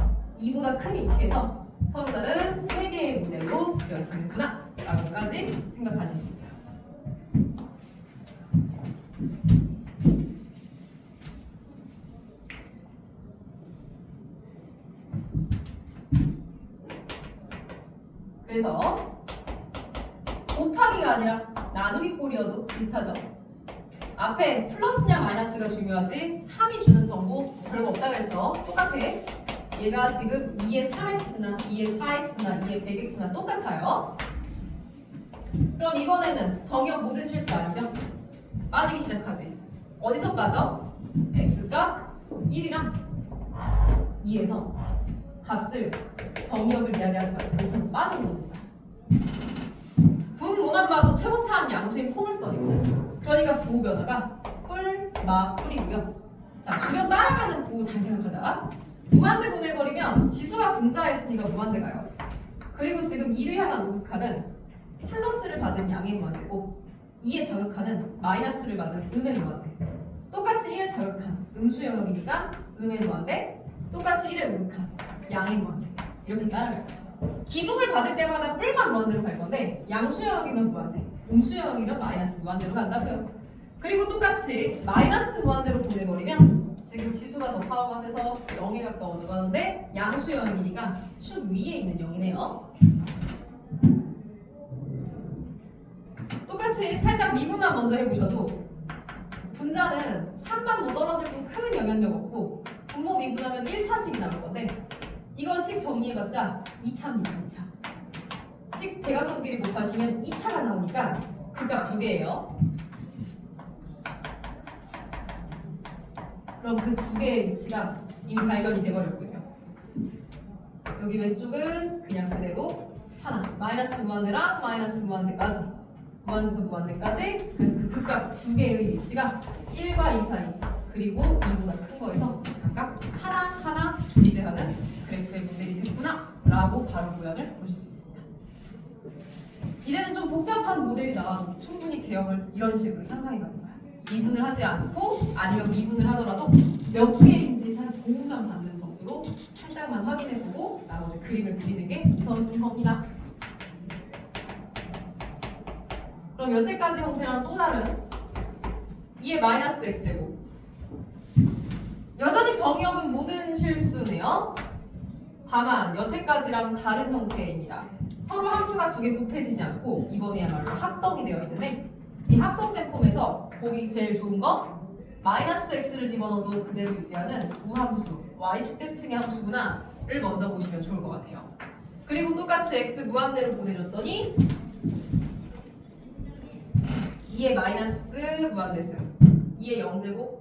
2보다 큰 위치에서 서로 다른 3개의 모델로 그려지는구나 라고까지 생각하실 수 있어요. 그래서 곱하기가 아니라 나누기 꼴이어도 비슷하죠. 앞에 플러스냐 마이너스가 중요하지 3이 주는 정보 별거 없다 그랬어. 똑같아. 얘가 지금 2의 3x나 2의 4x나 2의 100x나 똑같아요. 그럼 이번에는 정의역 모든 실수 아니죠? 빠지기 시작하지. 어디서 빠져? x가 1이랑 2에서 값을 정의역을 이야기하지 못하고 빠져버리는 거야. 분모만 봐도 최고차항 양수인 포물선이거든. 그러니까 부호 변화가 뿔, 마, 뿔이고요. 자, 주변 따라가는 부호 잘 생각하자. 무한대 보내버리면 지수가 분자했으니까 무한대 가요. 그리고 지금 2를 향한 우극하는 플러스를 받은 양의 무한대고 2의 자극하는 마이너스를 받은 음의 무한대. 똑같이 1을 자극한 음수 영역이니까 음의 무한대. 똑같이 1을 우극한 양의 무한대. 이렇게 따라갈 거예요. 기둥을 받을 때마다 뿔만 무한대로 갈 건데 양수 영역이면 무한대, 음수 영역이면 마이너스 무한대로 간다고요. 그리고 똑같이 마이너스 무한대로 보내버리면 지금 지수가 더 파워가 세서 0에 가까워져 가는데 양수 영역이니까 축 위에 있는 0이네요. 똑같이 살짝 미분만 먼저 해보셔도 분자는 3만 뭐 떨어질 뿐 큰 영향력 없고 분모 미분하면 1차식이 나올 건데 이거 식 정리해봤자 2차입니다. 2차. 식 대각선끼리 곱하시면 2차가 나오니까 극값 2개예요. 그럼 그 2개의 위치가 이미 발견이 돼버렸거든요. 여기 왼쪽은 그냥 그대로 하나 마이너스 무한대랑 마이너스 무한대까지 무한대에서 무한대까지. 그래서 그 극값 2개의 위치가 1과 2 사이 그리고 2보다 큰 거에서 각각 하나하나 존재하는 그래프의 모델이 됐구나 라고 바로 모양을 보실 수 있습니다. 이제는 좀 복잡한 모델이 나와도 충분히 개형을 이런 식으로 상상해가는 거야. 미분을 하지 않고 아니면 미분을 하더라도 몇 개인지 한 도움만 받는 정도로 살짝만 확인해보고 나머지 그림을 그리는 게 우선인 겁니다. 그럼 여태까지 형태랑 또 다른 2의 마이너스 x제곱. 여전히 정의역은 모든 실수네요. 다만 여태까지랑 다른 형태입니다. 서로 함수가 2개 곱해지지 않고 이번에야말로 합성이 되어 있는데 이 합성된 폼에서 보기 제일 좋은 거 마이너스 x를 집어넣어도 그대로 유지하는 우함수 y축대칭의 함수구나를 먼저 보시면 좋을 것 같아요. 그리고 똑같이 x 무한대로 보내줬더니 2의 마이너스 무한대승 2의 0제곱.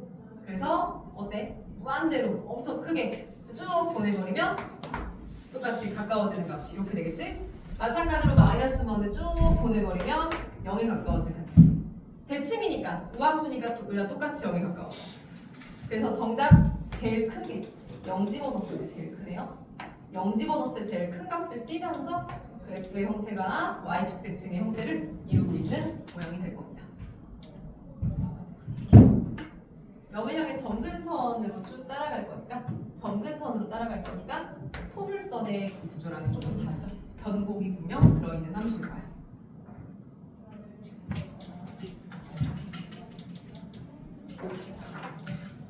그래서 어때? 무한대로 엄청 크게 쭉 보내버리면 똑같이 가까워지는 값이 이렇게 되겠지? 마찬가지로 마이너스 무한대 쭉 보내버리면 0에 가까워지는. 대칭이니까 우함수니까 둘 다 똑같이 0에 가까워져. 그래서 정답 제일 큰 게 0 집어넣었을 때 제일 크네요. 0 집어넣었을 때 제일 큰 값을 띄면서 그래프의 형태가 y축 대칭의 형태를 이루고 있는 모양이 될 겁니다. 0을 향해 점근선으로 쭉 따라갈 거니까 점근선으로 따라갈 거니까 포물선의 그 구조랑은 조금 다르죠. 변곡이 분명 들어있는 함수일 거야.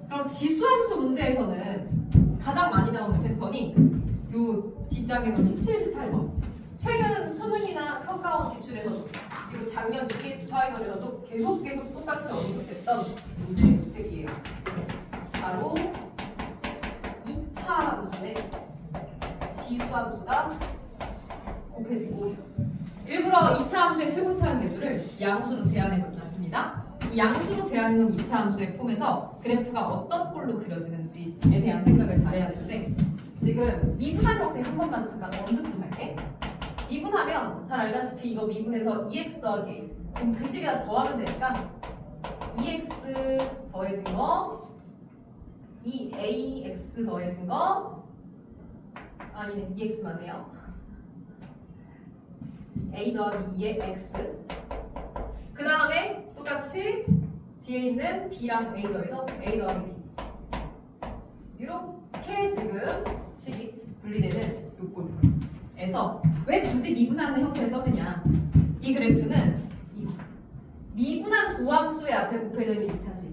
그럼 지수함수 문제에서는 가장 많이 나오는 패턴이 요 뒷장에서 17, 18번 최근 수능이나 평가원 기출에서도 그리고 작년 EBS 파이널에서도 계속 똑같이 언급했던 문제들이에요. 바로 2차 함수의 지수함수가 곱해지고 일부러 2차 함수의 최고차항 계수를 양수로 제한해 놨습니다. 이 양수로 제한해놓은 2차 함수의 폼에서 그래프가 어떤 꼴로 그려지는지에 대한 생각을 잘해야 되는데 지금 미분한 형태 한 번만 잠깐 언급 좀 할게. 미분하면 잘 알다시피 이거 미분해서 2x 더하기 a 지금 그 식에다 더하면 되니까 2x 더해진 거 2ax 더해진 거 아니네 2x 맞네요. a 더하기 2의 x 그 다음에 똑같이 뒤에 있는 b랑 a 더해서 a 더하기 b 이렇게 지금 식이 분리되는 요꼴에서 왜 굳이 미분하는 형태를 써느냐. 이 그래프는 미분한 도함수의 앞에 곱해져 있는 2차식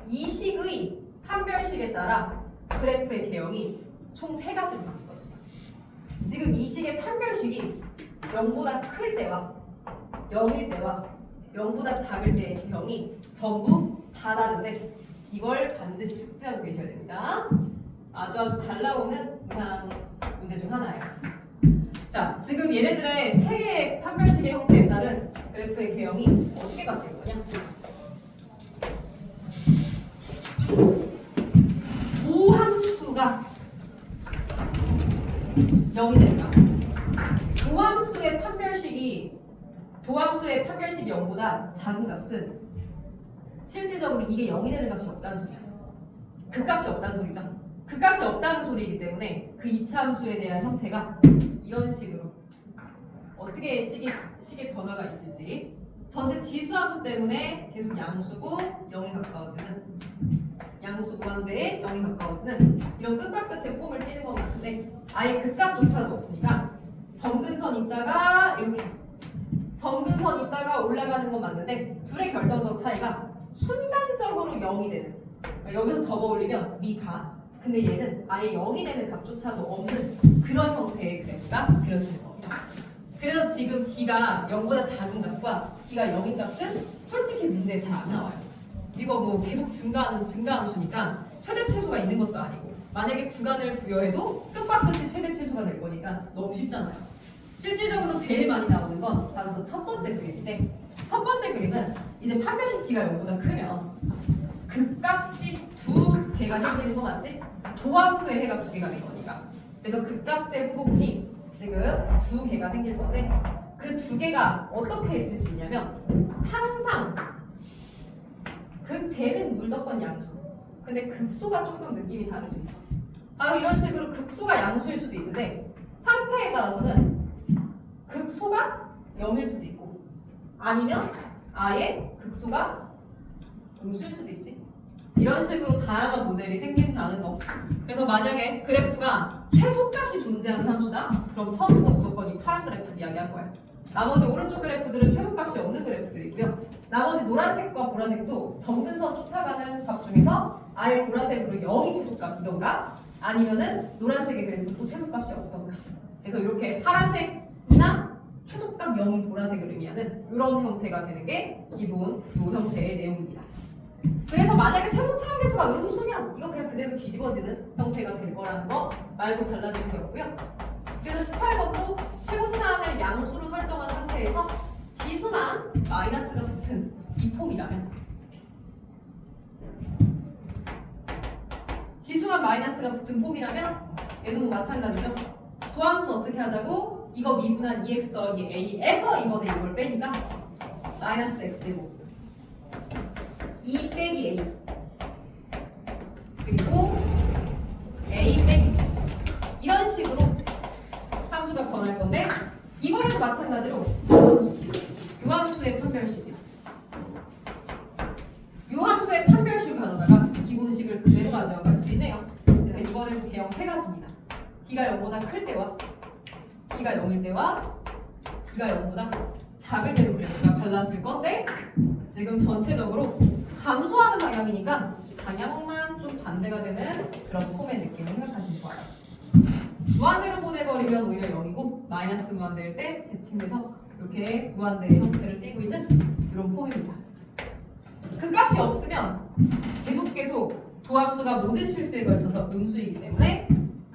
이 식의 판별식에 따라 그래프의 개형이 총 3가지로 바뀌거든요. 지금 이 식의 판별식이 0보다 클 때와 0일 때와 0보다 작을 때의 개형이 전부 다 다른데 이걸 반드시 숙지하고 계셔야 됩니다. 아주 잘 나오는 문항 문제 중 하나예요. 자, 지금 얘네들의 3개의 판별식의 형태에 따른 그래프의 개형이 어떻게 바뀔 거냐? 도함수가 0이 된다. 도함수의 판별식이 0보다 작은 값은 실질적으로 이게 0이 되는 값이 없다는 소리야. 그 값이 없다는 소리죠. 그 값이 없다는 소리이기 때문에 그 2차 함수에 대한 형태가 이런 식으로 어떻게 식의 변화가 있을지 전체 지수함수 때문에 계속 양수고 0에 가까워지는 양수 무한대에 0에 가까워지는 이런 끝과 끝의 폼을 띄는 건 맞는데 아예 그 값조차도 없으니까 점근선 있다가 이렇게 점근선 있다가 올라가는 건 맞는데 둘의 결정적 차이가 순간적으로 0이 되는 그러니까 여기서 접어 올리면 미가 근데 얘는 아예 0이 되는 값조차도 없는 그런 형태의 그래프가 그려지는 겁니다. 그래서 지금 D가 0보다 작은 값과 D가 0인 값은 솔직히 문제에 잘 안 나와요. 이거 뭐 계속 증가하는 수니까 최대 최소가 있는 것도 아니고 만약에 구간을 부여해도 끝과 끝이 최대 최소가 될 거니까 너무 쉽잖아요. 실질적으로 제일 많이 나오는 건 바로 저 첫 번째 그림인데, 첫 번째 그림은 이제 판별식 t가 0보다 크면 극값이 두 개가 생기는 거 맞지? 도함수의 해가 두 개가 된 거니까. 그래서 극값의 후보분이 지금 두 개가 생길 건데, 그 두 개가 어떻게 있을 수 있냐면 항상 극대는 무조건 양수. 근데 극소가 조금 느낌이 다를 수 있어. 바로 이런 식으로 극소가 양수일 수도 있는데 상태에 따라서는 극소가 0일 수도 있고 아니면 아예 극소가 음수일 수도 있지. 이런 식으로 다양한 모델이 생긴다는 거. 그래서 만약에 그래프가 최소값이 존재하는 함수다? 그럼 처음부터 무조건 이 파란 그래프를 이야기한 거야. 나머지 오른쪽 그래프들은 최소값이 없는 그래프들이고요. 나머지 노란색과 보라색도 점근선 쫓아가는 값 중에서 아예 보라색으로 0이 최소값이던가 아니면은 노란색의 그래프도 최소값이 없던가. 그래서 이렇게 파란색이나 최소값 0인 보라색을 의미하는 이런 형태가 되는 게 기본 이 형태의 내용입니다. 그래서 만약에 최고차 함계수가 음수면 이거 그냥 그대로 뒤집어지는 형태가 될 거라는 거 말고 달라진 게 없고요. 그래서 18번도 최고차함을 양수로 설정한 상태에서 지수만 마이너스가 붙은 이 폼이라면 지수만 마이너스가 붙은 폼이라면 얘도 마찬가지죠. 도함수는 어떻게 하자고? 이거 미분한 2x 더하기 a에서 이번에 이걸 빼니까 마이너스 x제곱 2 빼기 a 그리고 a 빼기 b 이런 식으로 함수가 변할 건데 이번에도 마찬가지로 요 함수의 판별식이요. 요 함수의 판별식을 가져다가 기본식을 그대로 가져갈 수 있네요. 그래서 이번에도 개형 세 가지입니다. t가 0보다 클 때와 t가 0일 때와 t가 0보다 작을 때로 그래프가 갈라질 건데 지금 전체적으로 감소하는 방향이니까 방향만 좀 반대가 되는 그런 폼의 느낌 생각하시면 좋아요. 무한대로 보내버리면 오히려 0이고 마이너스 무한대일 때 대칭돼서 이렇게 무한대의 형태를 띠고 있는 이런 폼입니다. 그 값이 없으면 계속 도함수가 모든 실수에 걸쳐서 음수이기 때문에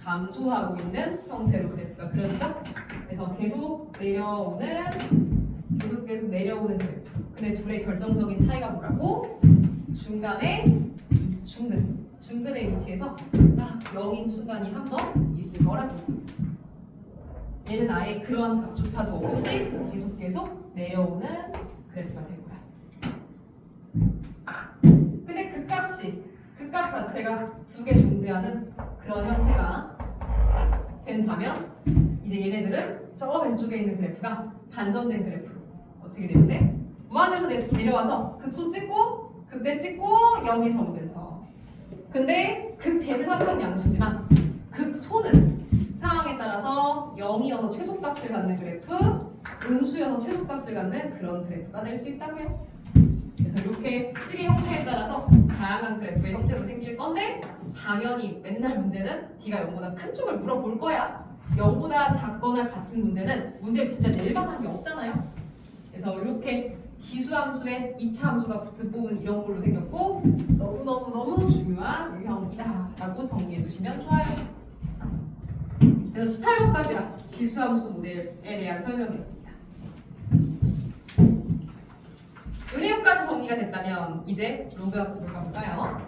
감소하고 있는 형태로 그래프가 그려지죠. 그래서 계속 내려오는 그래프. 근데 둘의 결정적인 차이가 뭐라고? 중간에 중근의 위치에서 딱 0인 순간이 한 번 있을 거라고. 얘는 아예 그러한 값조차도 없이 계속 내려오는 그래프가 될 거야. 근데 그 값 자체가 두 개 존재하는 그런 형태가 된다면 이제 얘네들은 저 왼쪽에 있는 그래프가 반전된 그래프로 어떻게 되는데 무한에서 내려와서 극소 찍고 극대 찍고 0이 점근서. 근데 극대는 항상 양수지만 극소는 상황에 따라서 0이어서 최소값을 갖는 그래프, 음수여서 최소값을 갖는 그런 그래프가 될 수 있다고요. 그래서 이렇게 식의 형태에 따라서 다양한 그래프의 형태로 생길 건데 당연히 맨날 문제는 t가 0보다 큰 쪽을 물어볼 거야. 0보다 작거나 같은 문제는 문제를 진짜 낼 만한 게 없잖아요. 그래서 이렇게 지수함수에 2차 함수가 붙은 폼은 이런 걸로 생겼고 너무너무 중요한 유형이다 라고 정리해 두시면 좋아요. 그래서 18번까지가 지수함수 모델에 대한 설명이었습니다. 이 내용까지 정리가 됐다면 이제 로그 함수로 가볼까요?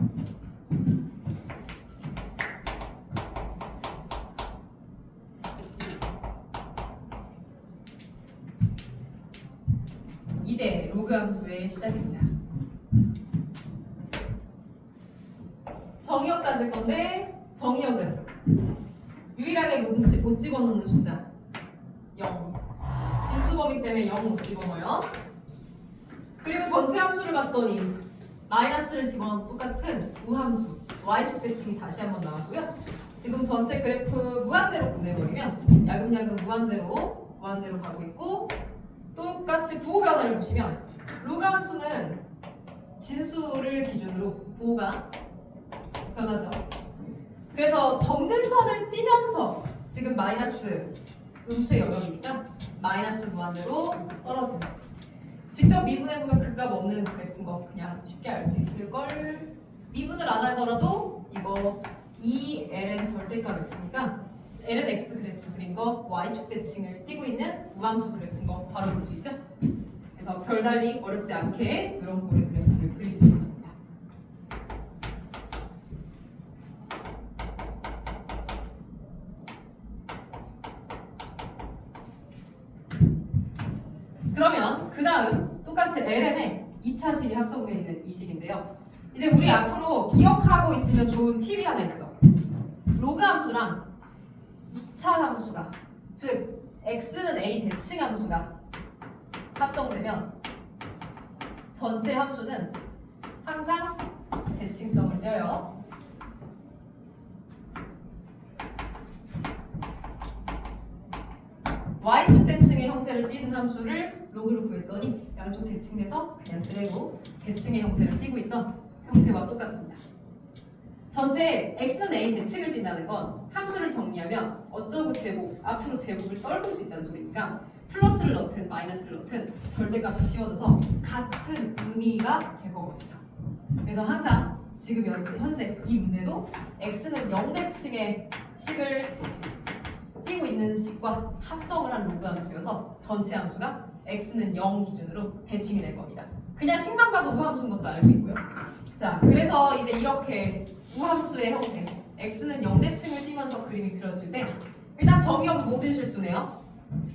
이제 로그 함수의 시작입니다. 정의역 따질 건데 정의역은 유일하게 못 집어넣는 숫자 0. 진수범위 때문에 0 못 집어넣어요. 그리고 전체 함수를 봤더니 마이너스를 집어넣어도 똑같은 우함수 y축 대칭이 다시 한번 나왔고요. 지금 전체 그래프 무한대로 보내버리면 야금야금 무한대로 가고 있고 똑같이 부호 변화를 보시면 로그 함수는 진수를 기준으로 부호가 변하죠. 그래서 점근선을 띄면서 지금 마이너스 음수의 영역이니까 마이너스 무한대로 떨어지는. 직접 미분해보면 극값 없는 그래프인 거 그냥 쉽게 알 수 있을걸. 미분을 안 하더라도 이거 2ln 절대값 x니까 ln x 그래프 그린 거 y축 대칭을 띄고 있는 우함수 그래프인 거 바로 볼 수 있죠? 그래서 별달리 어렵지 않게 이런 꼴의 그래프를 그리실 수 있습니다. 그러면 그 다음 똑같이 ln에 2차 식이 합성되어 있는 이 식인데요. 이제 우리 앞으로 기억하고 있으면 좋은 팁이 하나 있어. 로그 함수랑 2차 함수가, 즉 x는 a 대칭 함수가 합성되면 전체 함수는 항상 대칭성을 떼어요. y축 대칭의 형태를 띠는 함수를 로그로 구했더니 양쪽 대칭돼서 그냥 그대로 대칭의 형태를 띠고 있던 형태와 똑같습니다. 전체 x는 a 대칭을 띈다는 건 함수를 정리하면 어쩌고 제곱, 앞으로 제곱을 떨굴 수 있다는 소리니까 플러스를 넣든 마이너스를 넣든 절대값이 씌워져서 같은 의미가 될 거거든요. 그래서 항상 지금 현재 이 문제도 x는 0대칭의 식을 띄고 있는 식과 합성을 한 로그 함수여서 전체 함수가 x는 0 기준으로 대칭이 될 겁니다. 그냥 식만 봐도 우함수인 것도 알고 있고요. 자, 그래서 이제 이렇게 우함수의 형태 x는 0대칭을 띄면서 그림이 그려질 때 일단 정의형 모든 실수네요.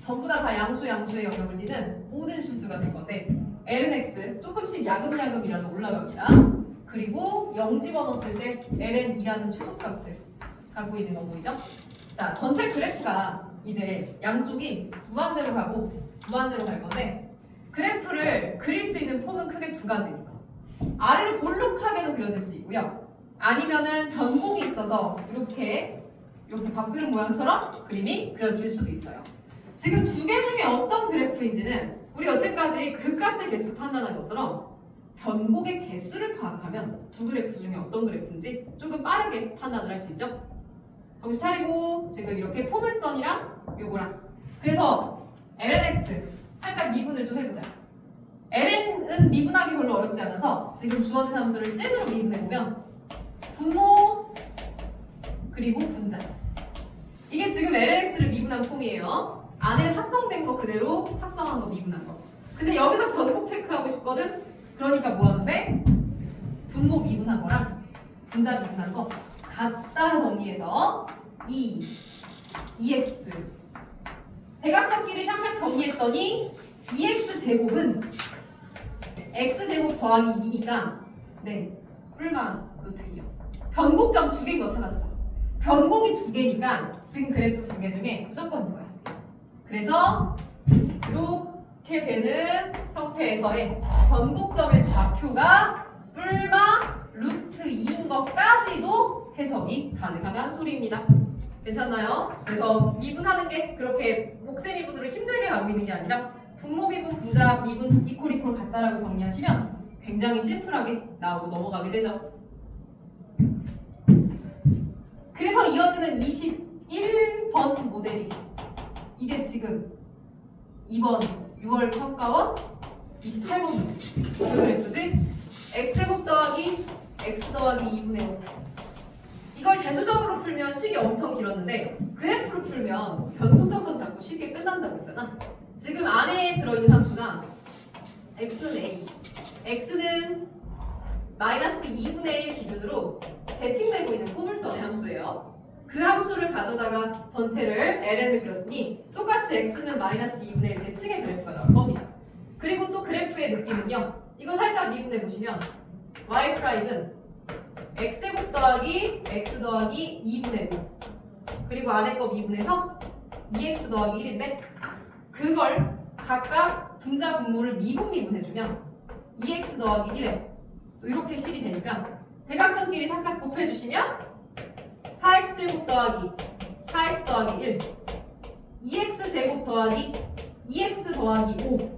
전부 다 양수의 영역을 띠는 모든 실수가 될 건데 ln x 조금씩 야금야금이라도 올라갑니다. 그리고 0 집어넣었을 때 ln이라는 최소값을 갖고 있는 거 보이죠? 자, 전체 그래프가 이제 양쪽이 무한대로 가고 무한대로 갈 건데 그래프를 그릴 수 있는 폼은 크게 두 가지 있어. 아래로 볼록하게도 그려질 수 있고요. 아니면은 변곡이 있어서 이렇게 밥그릇 모양처럼 그림이 그려질 수도 있어요. 지금 두 개 중에 어떤 그래프인지는 우리 여태까지 그 값의 개수 판단한 것처럼 변곡의 개수를 파악하면 두 그래프 중에 어떤 그래프인지 조금 빠르게 판단을 할 수 있죠. 정신 차리고 지금 이렇게 포물선이랑 요거랑 그래서 lnx 살짝 미분을 좀 해보자. ln은 미분하기 별로 어렵지 않아서 지금 주어진 함수를 찐으로 미분해보면 분모 그리고 분자 이게 지금 lnx를 미분한 폼이에요. 안에 합성된 거 그대로 합성한 거 미분한 거. 근데 여기서 변곡 체크하고 싶거든. 그러니까 뭐 하는데 분모 미분한 거랑 분자 미분한 거 갖다 정리해서 2x 대각선끼리 샥샥 정리했더니 2x 제곱은 x 제곱 더하기 2니까 네 뿔마 루트 2요. 변곡점 두 개인 거 찾았어. 변곡이 두 개니까 지금 그래프 두 개 중에 무조건 이거야. 그래서 이렇게 되는 형태에서의 변곡점의 좌표가 뿔마 루트 2인 것까지도 해석이 가능한 소리입니다. 괜찮나요? 그래서 미분하는 게 그렇게 목세 미분으로 힘들게 가고 있는 게 아니라 분모 미분, 분자 미분, 이퀄 같다라고 정리하시면 굉장히 심플하게 나오고 넘어가게 되죠. 그래서 이어지는 21번 모델이 이게 지금 이번 6월 평가원 28번 문제. 그 그래프지? x제곱 더하기 x 더하기 2분의 5. 이걸 대수적으로 풀면 식이 엄청 길었는데 그래프로 풀면 변곡적선 잡고 쉽게 끝난다고 했잖아. 지금 안에 들어있는 함수가 x는 a, x는 마이너스 2분의 1 기준으로 대칭되고 있는 포물선의 함수예요. 그 함수를 가져다가 전체를 ln을 그렸으니 똑같이 x는 마이너스 2분의 1 대칭의 그래프가 나올 겁니다. 그리고 또 그래프의 느낌은요. 이거 살짝 미분해 보시면 y''은 x제곱 더하기 x 더하기 2분의 5 그리고 안에 거 미분해서 2x 더하기 1인데 그걸 각각 분자 분모를 미분해주면 2x 더하기 1에 또 이렇게 식이 되니까 대각선끼리 삭삭 곱해주시면 4x제곱 더하기 4x 더하기 1 2x제곱 더하기 2x 더하기 5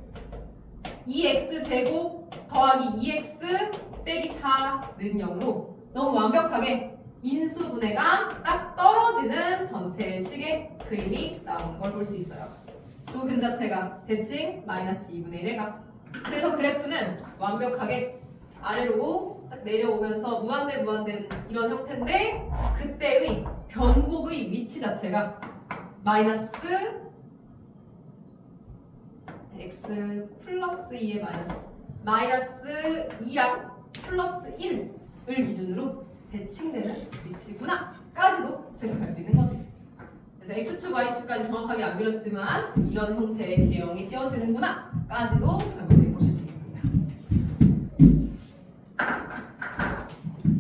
2x제곱 더하기 2x 빼기 4는 0으로 너무 완벽하게 인수분해가 딱 떨어지는 전체 식의 그림이 나오는 걸 볼 수 있어요. 두 근자체가 대칭 마이너스 2분의 1의 각. 그래서 그래프는 완벽하게 아래로 딱 내려오면서 무한대 무한대 이런 형태인데 그때의 변곡의 위치 자체가 마이너스 x 플러스 2의 마이너스 2랑 플러스 1을 기준으로 대칭되는 위치구나 까지도 체크할 수 있는 거지. 그래서 x축, y축까지 정확하게 안 그렸지만 이런 형태의 개형이 띄어지는구나 까지도 결국에 보실 수 있습니다.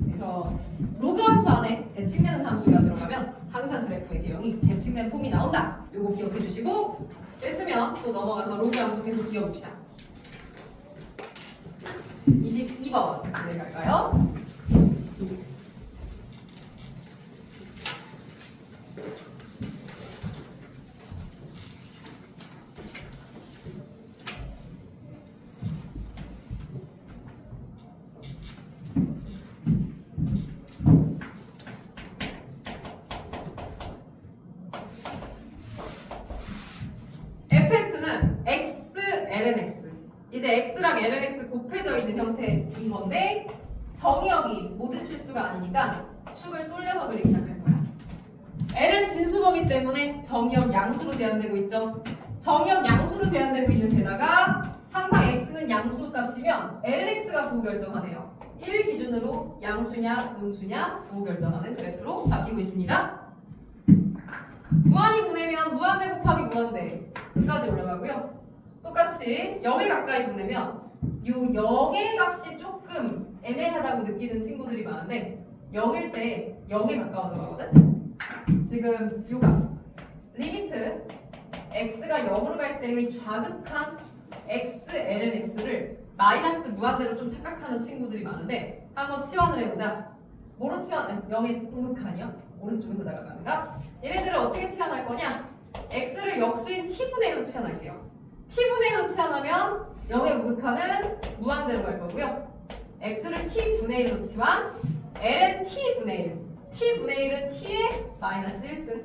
그래서 로그 함수 안에 대칭되는 함수가 들어가면 항상 그래프의 개형이 대칭된 폼이 나온다. 요거 기억해 주시고 됐으면 또 넘어가서 로그 함수 계속 그려봅시다. 22번 내려갈까요? fx는 x, lnx 이제 x랑 lnx 곱해져 있는 형태인 건데 정의역이 모든 실수가 아니니까 축을 쏠려서 그리기 시작할 거야. l은 진수범위 때문에 정의역 양수로 제한되고 있죠. 정의역 양수로 제한되고 있는 데다가 항상 x는 양수 값이면 lnx가 부호 결정하네요. 1 기준으로 양수냐 음수냐 부호 결정하는 그래프로 바뀌고 있습니다. 무한히 보내면 무한대 곱하기 무한대 끝까지 올라가고요. 똑같이 0에 가까이 보내면 요 0의 값이 조금 애매하다고 느끼는 친구들이 많은데 0일 때 0에 가까워져 가거든. 지금 요가 리미트 x가 0으로 갈 때의 좌극한 x, ln x를 마이너스 무한대로 좀 착각하는 친구들이 많은데 한번 치환을 해보자. 뭐로 치환해? 0의 우극한이요? 오른쪽에서 나가는가? 얘네들을 어떻게 치환할 거냐? x를 역수인 t분의 1로 치환할게요. t분의 1로 치환하면 0의 우극한은 무한대로 갈 거고요. x를 t분의 1로 치환, l은 t분의 1. t분의 1은 t의 마이너스 1승.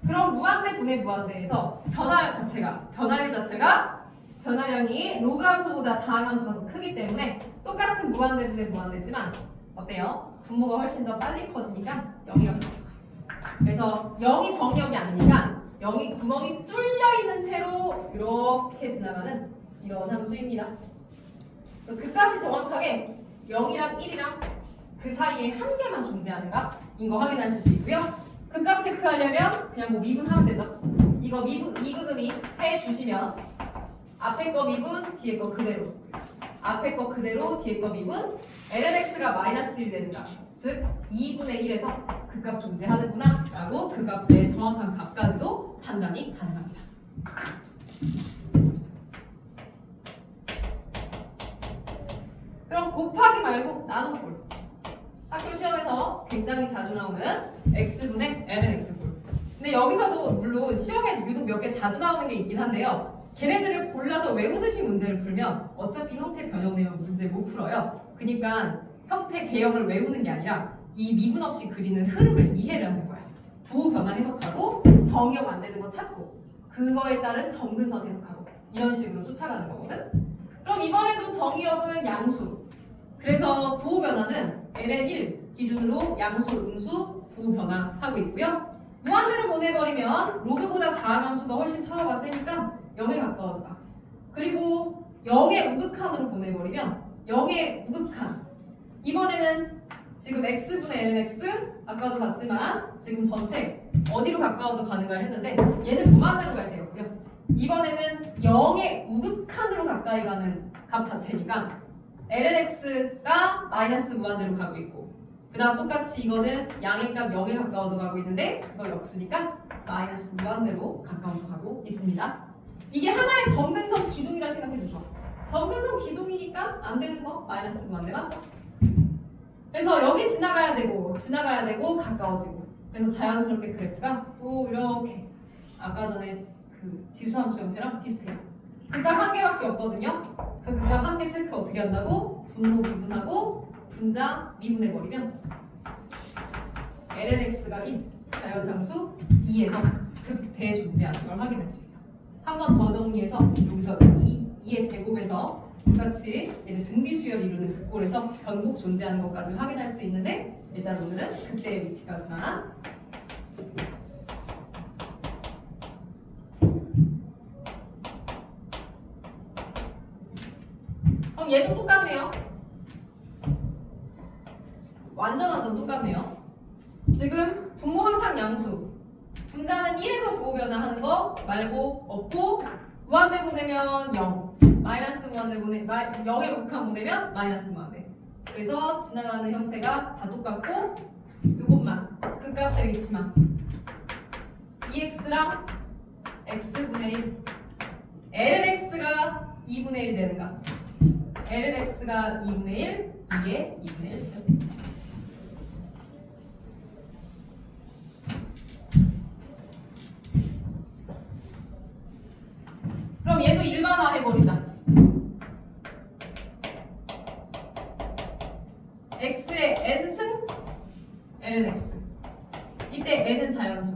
그럼 무한대 분의 무한대에서 변화율 자체가 변화량이 로그 함수보다 다항 함수가 더 크기 때문에 똑같은 무한대 분의 무한대지만 어때요? 분모가 훨씬 더 빨리 커지니까 0이 가까워져요. 그래서 0이 정의역이 아니니까 0이 구멍이 뚫려 있는 채로 이렇게 지나가는 이런 함수입니다. 그 값이 정확하게 0이랑 1이랑 그 사이에 한 개만 존재하는가인 거 확인하실 수 있고요. 그 값 체크하려면 그냥 뭐 미분하면 되죠. 이거 미분음이 해주시면 앞에 거 미분, 뒤에 거 그대로. 앞에 거 그대로, 뒤에 거 미분. lnx가 마이너스 1이 되는가. 즉 2분의 1에서 그 값 존재하는구나 라고 그 값의 정확한 값까지도 판단이 가능합니다. 그럼 곱하기 말고 나눗꼴. 학교 시험에서 굉장히 자주 나오는 x분의 lnx꼴. 근데 여기서도 물론 시험에 유독 몇 개 자주 나오는 게 있긴 한데요. 걔네들을 골라서 외우듯이 문제를 풀면 어차피 형태 변형 내용 문제 못 풀어요. 그러니까 형태 개형을 외우는 게 아니라 이 미분 없이 그리는 흐름을 이해를 하는 거야. 부호 변화 해석하고 정의역 안 되는 거 찾고 그거에 따른 정근선 해석하고 이런 식으로 쫓아가는 거거든. 그럼 이번에도 정의역은 양수. 그래서 부호 변화는 ln1 기준으로 양수, 음수, 부호 변화하고 있고요. 무한대로 보내버리면 로그보다 다항 함수가 훨씬 파워가 세니까 0에 가까워져 가. 그리고 0의 우극한으로 보내버리면 0의 우극한. 이번에는 지금 x분의 lnx 아까도 봤지만 지금 전체 어디로 가까워져 가는가를 했는데 얘는 무한대로 갈 때였고요. 이번에는 0의 우극한으로 가까이 가는 값 자체니까 lnx가 마이너스 무한대로 가고 있고 그 다음 똑같이 이거는 양의 값 0에 가까워져 가고 있는데 그거 역수니까 마이너스 무한대로 가까워져 가고 있습니다. 이게 하나의 정근선 기둥이라 생각해도 좋아. 정근선 기둥이니까 안 되는 거 마이너스 무한대 맞죠? 그래서 여기 지나가야 되고 가까워지고 그래서 자연스럽게 그래프가 또 이렇게 아까 전에 그 지수함수 형태랑 비슷해요. 극값 한 개밖에 없거든요. 그 극값 한 개 체크 어떻게 한다고? 분모 미분하고 분자 미분해버리면 lnx가 1 자연상수 2에서 극대 존재하는 걸 확인할 수 있어. 한 번 더 정리해서 여기서 2의 제곱에서 똑같이 얘는 등비수열을 이루는 극골에서 변곡 존재하는 것까지 확인할 수 있는데 일단 오늘은 그때의 위치까지만. 그럼 얘도 똑같네요. 완전 똑같네요. 지금 분모 항상 양수. 분자는 1에서 부호 변화하는 거 말고 없고 무한대 보내면 0. 마이너스 무한대 0에 극한 보내면 마이너스 무한대. 그래서 지나가는 형태가 다 똑같고 이것만 극값의 위치만 2x랑 x분의 1 ln x가 2분의 1이 되는가? ln x가 2분의 1, 2에 2분의 1 쓰. 그럼 얘도 일반화 해버리자. x의 n승 ln x. 이때 n은 자연수.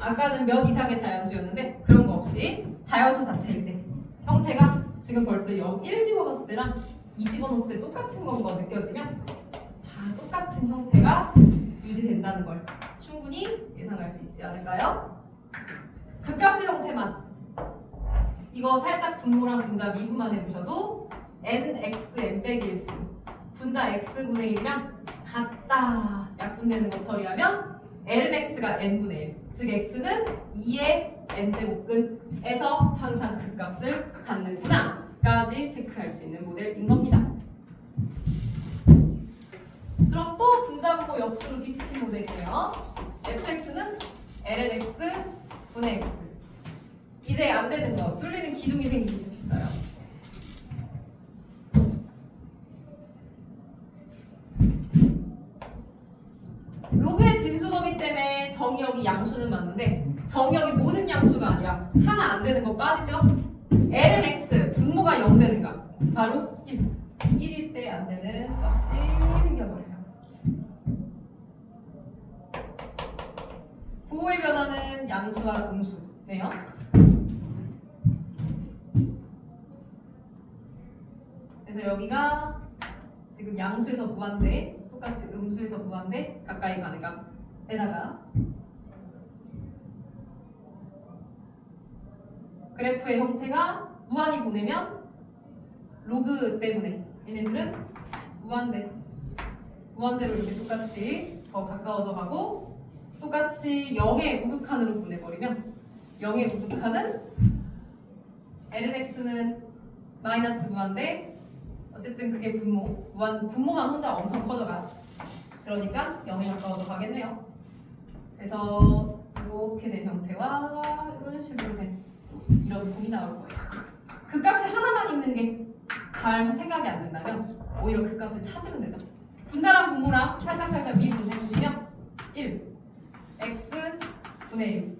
아까는 몇 이상의 자연수였는데 그런 거 없이 자연수 자체일 때 형태가 지금 벌써 1 집어넣었을 때랑 2 집어넣었을 때 똑같은 거 느껴지면 다 똑같은 형태가 유지된다는 걸 충분히 예상할 수 있지 않을까요? 극값의 형태만 이거 살짝 분모랑 분자 미분만 해보셔도 nx n 빼기 1승 분자 x분의 1이랑 같다 약분되는 거 처리하면 ln x가 n분의 1 즉 x는 2의 n제곱근에서 항상 극값을 갖는구나 까지 체크할 수 있는 모델인 겁니다. 그럼 또 분자분모 역수로 뒤집힌 모델이에요. fx는 ln x 분의 x. 이제 안 되는 거 뚫리는 기둥이 생기기 시작했어요. 로그의 진수범위 때문에 정의역이 양수는 맞는데 정의역이 모든 양수가 아니라 하나 안 되는 거 빠지죠? ln x 분모가 0 되는가? 바로 1. 1일 때 안 되는 값이 생겨버려요. 부호의 변화는 양수와 음수네요. 그래서 여기가 지금 양수에서 무한대 똑같이 음수에서 무한대 가까이 가는가 에다가 그래프의 형태가 무한히 보내면 로그 때문에 얘네들은 무한대로 이렇게 똑같이 더 가까워져 가고 똑같이 0의 우극한으로 보내버리면 0의 우극한은 ln x는 마이너스 무한대 어쨌든 그게 분모만 혼자 엄청 커져가. 그러니까 0에 가까워져 가겠네요. 그래서 이렇게 된 형태와 이런 식으로 된 이런 form이 나올 거예요. 그 값이 하나만 있는 게 잘 생각이 안 된다면 오히려 그 값을 찾으면 되죠. 분자랑 분모랑 살짝 미분해보시면 1 x 분의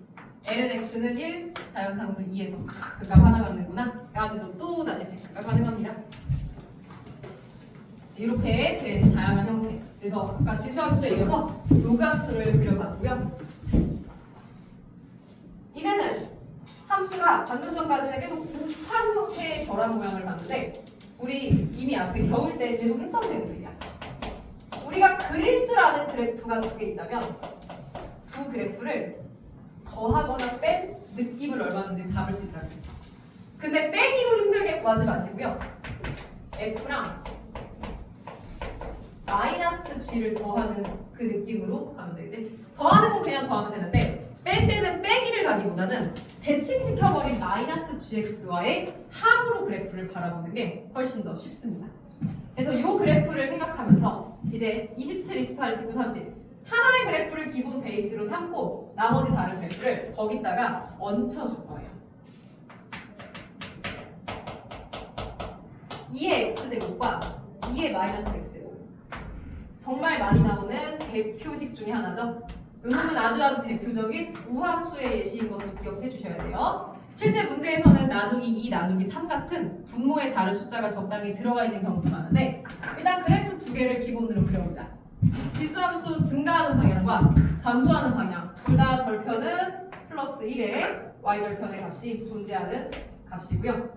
1 ln x는 1 자연상수 2에서 그 값 하나 갖는구나 까지도 또 다시 체크가 가능합니다. 이렇게 된 다양한 형태. 그래서 아까 지수함수에 이어서 로그함수를 그려봤고요. 이제는 함수가 방금 전까지는 계속 곱한 형태의 결합 모양을 봤는데 우리 이미 앞에 겨울 때 계속 했던 내용들이야. 우리가 그릴 줄 아는 그래프가 두 개 있다면 두 그래프를 더하거나 뺀 느낌을 얼마든지 잡을 수 있다는 거죠. 근데 빼기로 힘들게 구하지 마시고요. F랑 마이너스 G를 더하는 그 느낌으로 하면 되지. 더하는 건 그냥 더하면 되는데 뺄 때는 빼기를 가기보다는 대칭시켜버린 마이너스 GX와의 합으로 그래프를 바라보는 게 훨씬 더 쉽습니다. 그래서 이 그래프를 생각하면서 이제 27, 28, 29, 30 하나의 그래프를 기본 베이스로 삼고 나머지 다른 그래프를 거기다가 얹혀줄 거예요. 2의 x제곱과 2의 마이너스 x제곱 정말 많이 나오는 대표식 중에 하나죠. 요놈은 아주 대표적인 우함수의 예시인 것도 기억해 주셔야 돼요. 실제 문제에서는 나누기 2, 나누기 3 같은 분모에 다른 숫자가 적당히 들어가 있는 경우도 많은데 일단 그래프 두 개를 기본으로 그려보자. 지수함수 증가하는 방향과 감소하는 방향 둘 다 절편은 플러스 1에 y절편의 값이 존재하는 값이고요.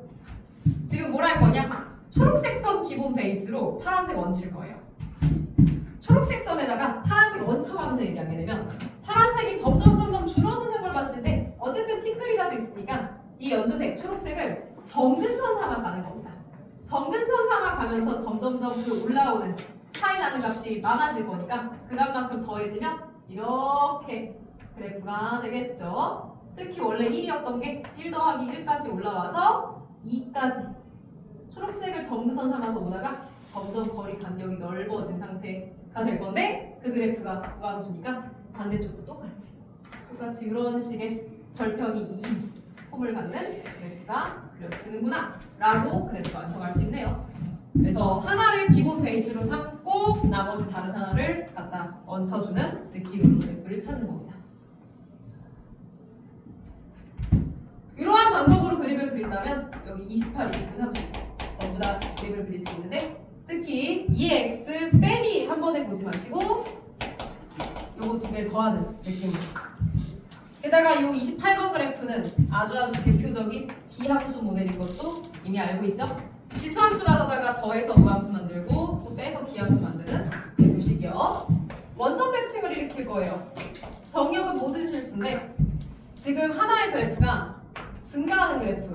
지금 뭘 할 거냐? 초록색 선 기본 베이스로 파란색 원칠 거예요. 초록색 선에다가 파란색 원쳐가면서 얘기하게 되면 파란색이 점점 줄어드는 걸 봤을 때 어쨌든 티끌이라도 있으니까 이 연두색, 초록색을 점근선 삼아 가는 겁니다. 점근선 삼아 가면서 점점점 그 올라오는 차이 나는 값이 많아질 거니까 그 값만큼 더해지면 이렇게 그래프가 되겠죠. 특히 원래 1이었던 게 1 더하기 1까지 올라와서 2까지 초록색을 점근선 삼아서 오다가 점점 거리 간격이 넓어진 상태가 될 건데 그 그래프가 무함수니까 반대쪽도 똑같이 이런 식의 절편이 2인 폼을 갖는 그래프가 그려지는구나 라고 그래프 완성할 수 있네요. 그래서 하나를 기본 베이스로 삼고 나머지 다른 하나를 갖다 얹혀주는 느낌으로 그래프를 찾는 겁니다. 이러한 방법으로 그림을 그린다면 여기 28, 29, 30 전부 다 그림을 그릴 수 있는데 특히 2x 빼기 한 번에 보지 마시고 요거 두 개 더하는 느낌으로. 게다가 이 28번 그래프는 아주 대표적인 기함수 모델인 것도 이미 알고 있죠? 지수함수 가다가 더해서 무함수 만들고 또 빼서 기함수 만드는 대표식이요. 원점 대칭을 일으킬 거예요. 정의역은 모든 실수인데 지금 하나의 그래프가 증가하는 그래프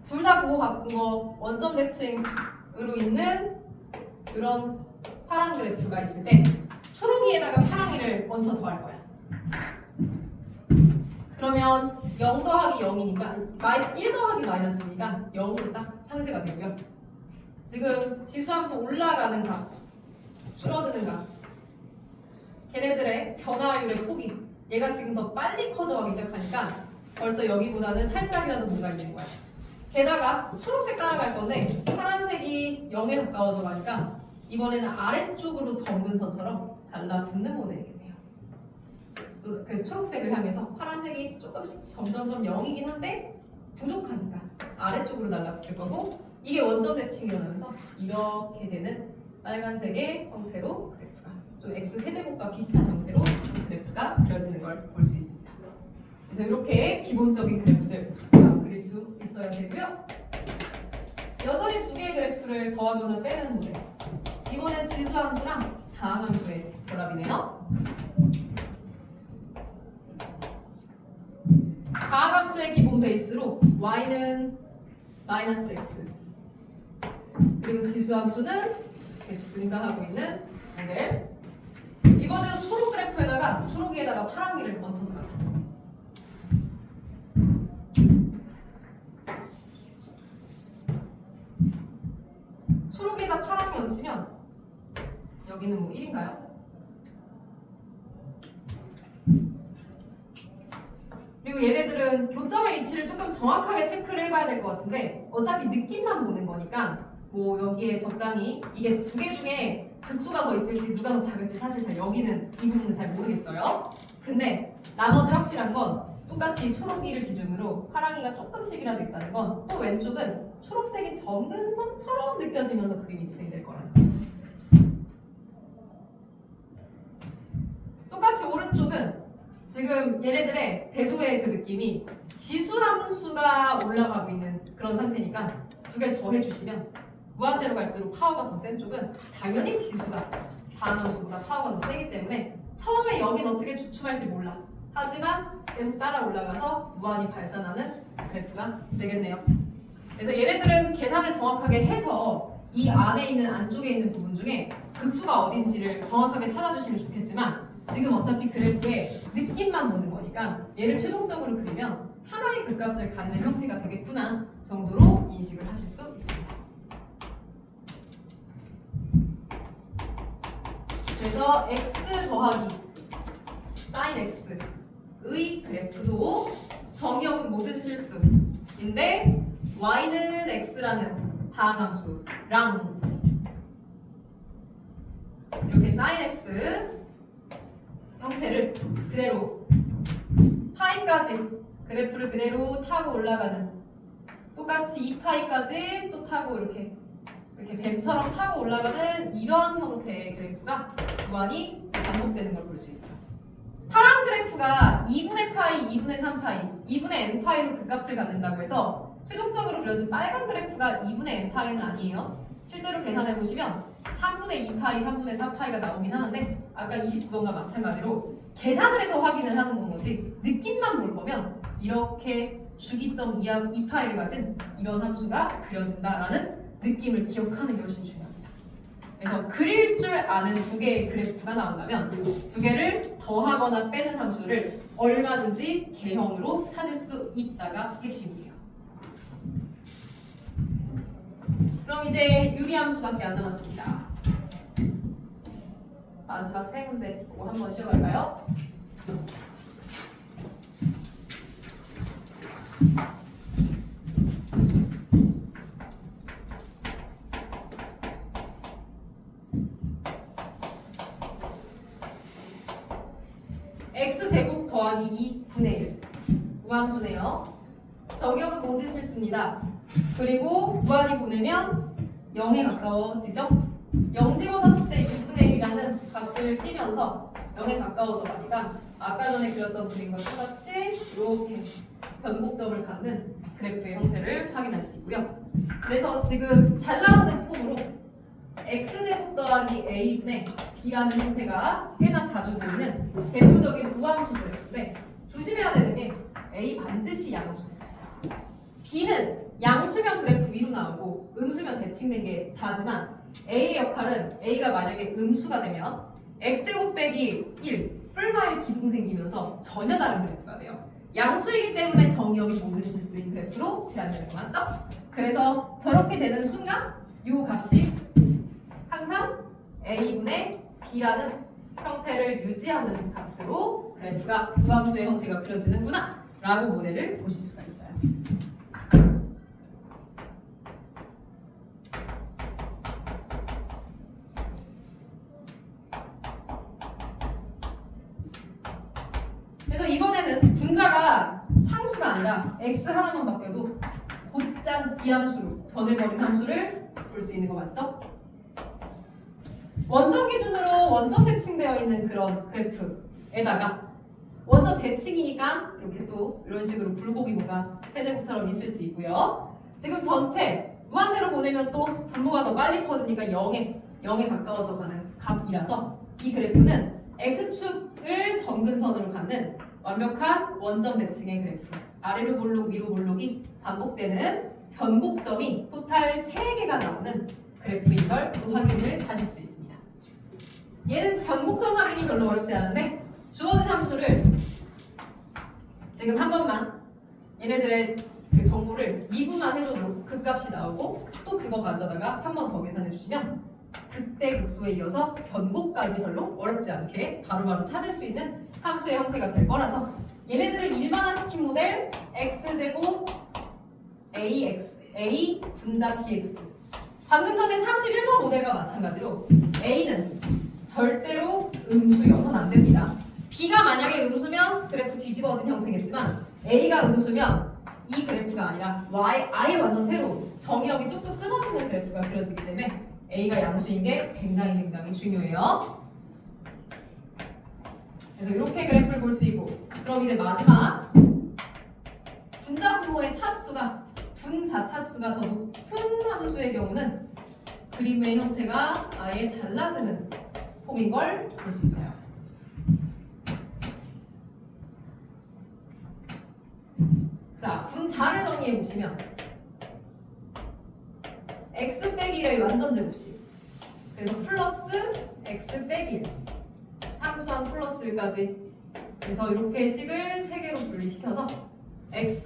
둘 다 보고 바꾼 거 원점 대칭으로 있는 이런 파란 그래프가 있을 때 초록이에다가 파랑이를 얹혀 더할 거야. 그러면 0 더하기 0이니까 1 더하기 마이너스니까 0으로 딱 상쇄가 되고요. 지금 지수함수 올라가는 값, 줄어드는 값 걔네들의 변화율의 폭이 얘가 지금 더 빨리 커져가기 시작하니까 벌써 여기보다는 살짝이라도 뭔가 있는 거야. 게다가 초록색 따라갈 건데 파란색이 0에 가까워져 가니까 이번에는 아래쪽으로 점근선처럼 달라붙는 모델이겠네요. 그 초록색을 향해서 파란색이 조금씩 점점점 0이긴 한데 부족하니까 아래쪽으로 달라붙을 거고 이게 원점 대칭이 일어나면서 이렇게 되는 빨간색의 형태로 그래프가 좀 x 세제곱과 비슷한 형태로 그래프가 그려지는 걸 볼 수 있습니다. 그래서 이렇게 기본적인 그래프들 그릴 수 있어야 되고요. 여전히 두 개의 그래프를 더하거나 빼는 모델. 이번엔 지수함수랑 다항함수의 결합이네요. 다항함수의 기본 베이스로 y는 마이너스 x 그리고 지수함수는 증가하고 있는 모델. 이번에는 초록 그래프에다가 초록이에다가 파랑이를 얹혀서 가자. 초록에다 파랑이 얹히면 여기는 뭐 1인가요? 그리고 얘네들은 교점의 위치를 조금 정확하게 체크를 해봐야 될 것 같은데 어차피 느낌만 보는 거니까 뭐 여기에 적당히 이게 두 개 중에 극수가 더 있을지 누가 더 작을지 사실 제가 여기는 이 부분은 잘 모르겠어요. 근데 나머지 확실한 건 똑같이 초록이를 기준으로 파랑이가 조금씩이라도 있다는 건 또 왼쪽은 초록색이 점근선처럼 느껴지면서 그림이 진행될 거라는 거예요. 똑같이 오른쪽은 지금 얘네들의 대조의 그 느낌이 지수함수가 올라가고 있는 그런 상태니까 두 개 더 해주시면 무한대로 갈수록 파워가 더 센 쪽은 당연히 지수가 다항함수보다 파워가 더 세기 때문에 처음에 여긴 어떻게 주춤할지 몰라. 하지만 계속 따라 올라가서 무한히 발산하는 그래프가 되겠네요. 그래서 얘네들은 계산을 정확하게 해서 이 안에 있는 안쪽에 있는 부분 중에 극수가 어딘지를 정확하게 찾아주시면 좋겠지만 지금 어차피 그래프에 느낌만 보는 거니까 얘를 최종적으로 그리면 하나의 극값을 갖는 형태가 되겠구나 정도로 인식을 하실 수 있습니다. 그래서 x 더하기 sin x의 그래프도 정의역은 모든 실수인데 y는 x라는 다항함수랑 이렇게 sin x 형태를 그대로 파이까지 그래프를 그대로 타고 올라가는 똑같이 2파이까지 또 타고 이렇게 뱀처럼 타고 올라가는 이런 형태의 그래프가 무한히 반복되는 걸 볼 수 있어요. 파란 그래프가 2분의 파이, 2분의 3파이, 2분의 n파이로 그 값을 갖는다고 해서 최종적으로 그려진 빨간 그래프가 2분의 n파이는 아니에요. 실제로 계산해 보시면 3분의 2파이, 3분의 4파이가 나오긴 하는데 아까 29번과 마찬가지로 계산을 해서 확인을 하는 건 거지 느낌만 볼 거면 이렇게 주기성 2파이를 가진 이런 함수가 그려진다라는 느낌을 기억하는 게 훨씬 중요합니다. 그래서 그릴 줄 아는 두 개의 그래프가 나온다면 두 개를 더하거나 빼는 함수를 얼마든지 개형으로 찾을 수 있다가 핵심이에요. 그럼 이제 유리함수밖에 안 남았습니다. 마지막 세 문제 보고 한번 쉬어갈까요? x제곱 더하기 2분의 1 무함수네요. 정역은 모든 실수입니다. 그리고 무한히 보내면 0에 가까워지죠? 0 집어넣었을 때 2분의 1이라는 값을 띄면서 0에 가까워져 가니까 아까 전에 그렸던 그림과 똑같이 이렇게 변곡점을 갖는 그래프의 형태를 확인할 수 있고요. 그래서 지금 잘 나오는 폼으로 x제곱 더하기 a분의 b라는 형태가 꽤나 자주 보이는 대표적인 무함수들인데 조심해야 되는 게 a 반드시 양수입니다. b는 양수면 그래프 위로 나오고 음수면 대칭된 게 다지만 a의 역할은 a가 만약에 음수가 되면 x제곱 빼기 1 뿔마의 기둥 생기면서 전혀 다른 그래프가 돼요. 양수이기 때문에 정의역이 모든 실수인 그래프로 제한되는 거 맞죠? 그래서 저렇게 되는 순간 이 값이 항상 a분의 b라는 형태를 유지하는 값으로 그래프가 무함수의 형태가 그려지는구나 라고 모델을 보실 수가 있어요. 그래서 이번에는 분자가 상수가 아니라 x 하나만 바뀌어도 곧장 기함수로 변해버린 함수를 볼 수 있는 거 맞죠? 원점 기준으로 원점 대칭되어 있는 그런 그래프에다가 원점 대칭이니까 이렇게 또 이런 식으로 굴곡이모가 세제곱처럼 있을 수 있고요. 지금 전체 무한대로 보내면 또 분모가 더 빨리 커지니까 0에 가까워져 가는 값이라서 이 그래프는 x축을 점근선으로 갖는 완벽한 원점 대칭의 그래프. 아래로 볼록 위로 볼록이 반복되는 변곡점이 토탈 3개가 나오는 그래프인 걸 또 확인을 하실 수 있습니다. 얘는 변곡점 확인이 별로 어렵지 않은데 주어진 함수를 지금 한 번만 얘네들의 그 정보를 미분만 해줘도 그 값이 나오고 또 그거 가져다가 한 번 더 계산해 주시면 극대 극소에 이어서 변곡까지 별로 어렵지 않게 바로바로 찾을 수 있는 함수의 형태가 될 거라서 얘네들을 일반화시킨 모델 x제곱 a 분자 bx 방금 전에 31번 모델과 마찬가지로 a는 절대로 음수여선 안 됩니다. b가 만약에 음수면 그래프 뒤집어진 형태겠지만 a가 음수면 이 그래프가 아니라 아예 완전 새로 정의역이 뚝뚝 끊어지는 그래프가 그려지기 때문에 a가 양수인 게 굉장히 중요해요. 그래서 이렇게 그래프를 볼 수 있고 그럼 이제 마지막 분자 분모의 차수가 분자 차수가 더 높은 함수의 경우는 그림의 형태가 아예 달라지는 폼인 걸 볼 수 있어요. 자, 분자를 정리해 보시면 x 빼기 1의 완전 제곱식 그래서 플러스 x 빼기 1 상수함 플러스 1까지 그래서 이렇게 식을 3개로 분리시켜서 x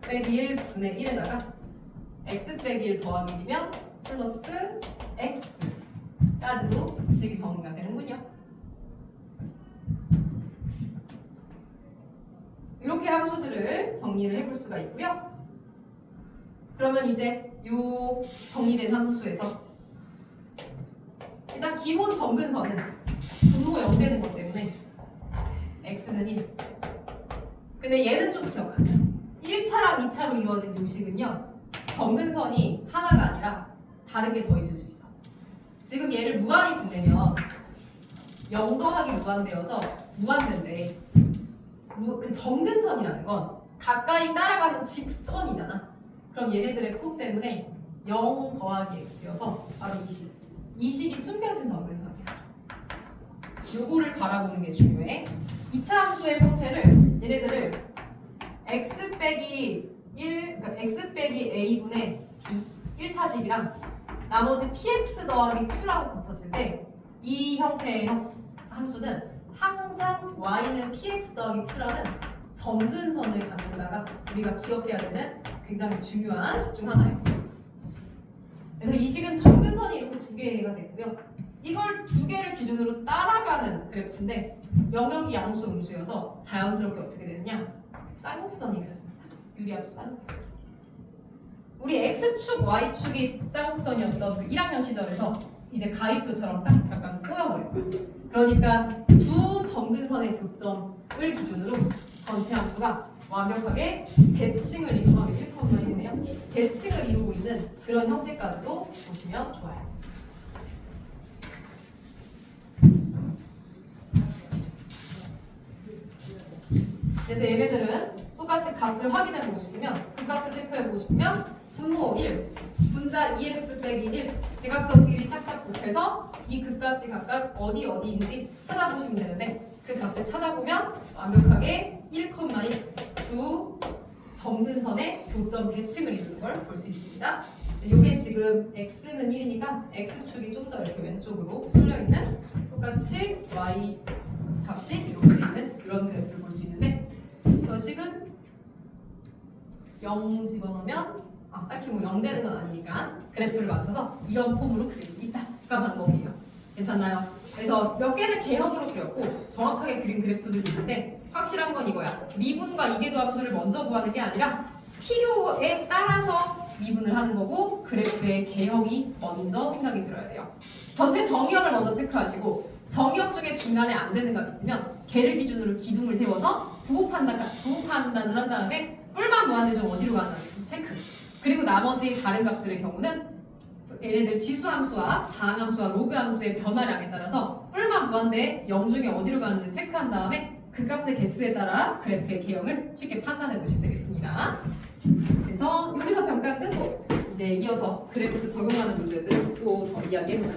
빼기 1 분의 1에다가 x 빼기 1 더하기 1이면 플러스 x까지도 식이 정리가 되는군요. 이렇게 함수들을 정리를 해볼 수가 있고요. 그러면 이제 이 정리된 함수에서 일단 기본 점근선은 분모 0 되는 것 때문에 x는 1. 근데 얘는 좀 기억하세요. 1차랑 2차로 이루어진 요식은요. 점근선이 하나가 아니라 다른 게 더 있을 수 있어. 지금 얘를 무한히 보내면 0 더하기 무한대여서 무한대인데 그 정근선이라는 건 가까이 따라가는 직선이잖아. 그럼 얘네들의 폼 때문에 0 더하기 x여서 바로 이 식이 숨겨진 정근선이야. 요거를 바라보는 게 중요해. 2차 함수의 형태를 얘네들을 x 빼기 1, 그러니까 x 빼기 a분의 b 1차식이랑 나머지 px 더하기 q라고 고쳤을 때 이 형태의 함수는 항상 y는 px 더하기 q라는 정근선을 갖는다가 우리가 기억해야 되는 굉장히 중요한 식 중 하나예요. 그래서 이 식은 정근선이 이렇게 두 개가 됐고요. 이걸 두 개를 기준으로 따라가는 그래프인데 영역이 양수 음수여서 자연스럽게 어떻게 되느냐? 쌍곡선이 그려집니다. 유리함수 쌍곡선. 우리 x축, y축이 쌍곡선이었던 그 1학년 시절에서 이제 가위표처럼 딱 약간 꼬여버려요. 그러니까 두 정근선의 교점을 기준으로 전체 함수가 완벽하게 대칭을 이루고 1,1이네요. 대칭을 이루고 있는 그런 형태까지도 보시면 좋아요. 그래서 얘네들은 똑같이 값을 확인해 보고 싶으면 그 값을 체크해 보고 싶으면 분모 1, 분자 2x 빼기 1 대각선끼리 샥샥 곱해서 이 극값이 각각 어디인지 찾아보시면 되는데 그 값을 찾아보면 완벽하게 1,1 두 정근선의 교점 대칭을 이루는 걸 볼 수 있습니다. 이게 지금 x는 1이니까 x축이 좀 더 이렇게 왼쪽으로 쏠려있는 똑같이 y 값이 이렇게 돼 있는 그런 그래프를 볼 수 있는데 저 식은 0 집어넣으면 딱히 뭐 0 되는 건 아니니까 그래프를 맞춰서 이런 폼으로 그릴 수 있다가 방법이에요. 괜찮나요? 그래서 몇 개는 개형으로 그렸고 정확하게 그린 그래프들이 있는데 확실한 건 이거야. 미분과 이계도 함수를 먼저 구하는 게 아니라 필요에 따라서 미분을 하는 거고 그래프의 개형이 먼저 생각이 들어야 돼요. 전체 정의역을 먼저 체크하시고 정의역 중에 중간에 안 되는 값 있으면 걔를 기준으로 기둥을 세워서 부호 판단을 한 다음에 뿔만 무한대 좀 어디로 가는지 체크. 그리고 나머지 다른 값들의 경우는 얘네들 지수함수와 다항함수와 로그함수의 변화량에 따라서 뿔만 무한대 0 중에 어디로 가는지 체크한 다음에 그 값의 개수에 따라 그래프의 개형을 쉽게 판단해 보시면 되겠습니다. 그래서 여기서 잠깐 끊고 이제 이어서 그래프 적용하는 문제들 또 더 이야기해 보자.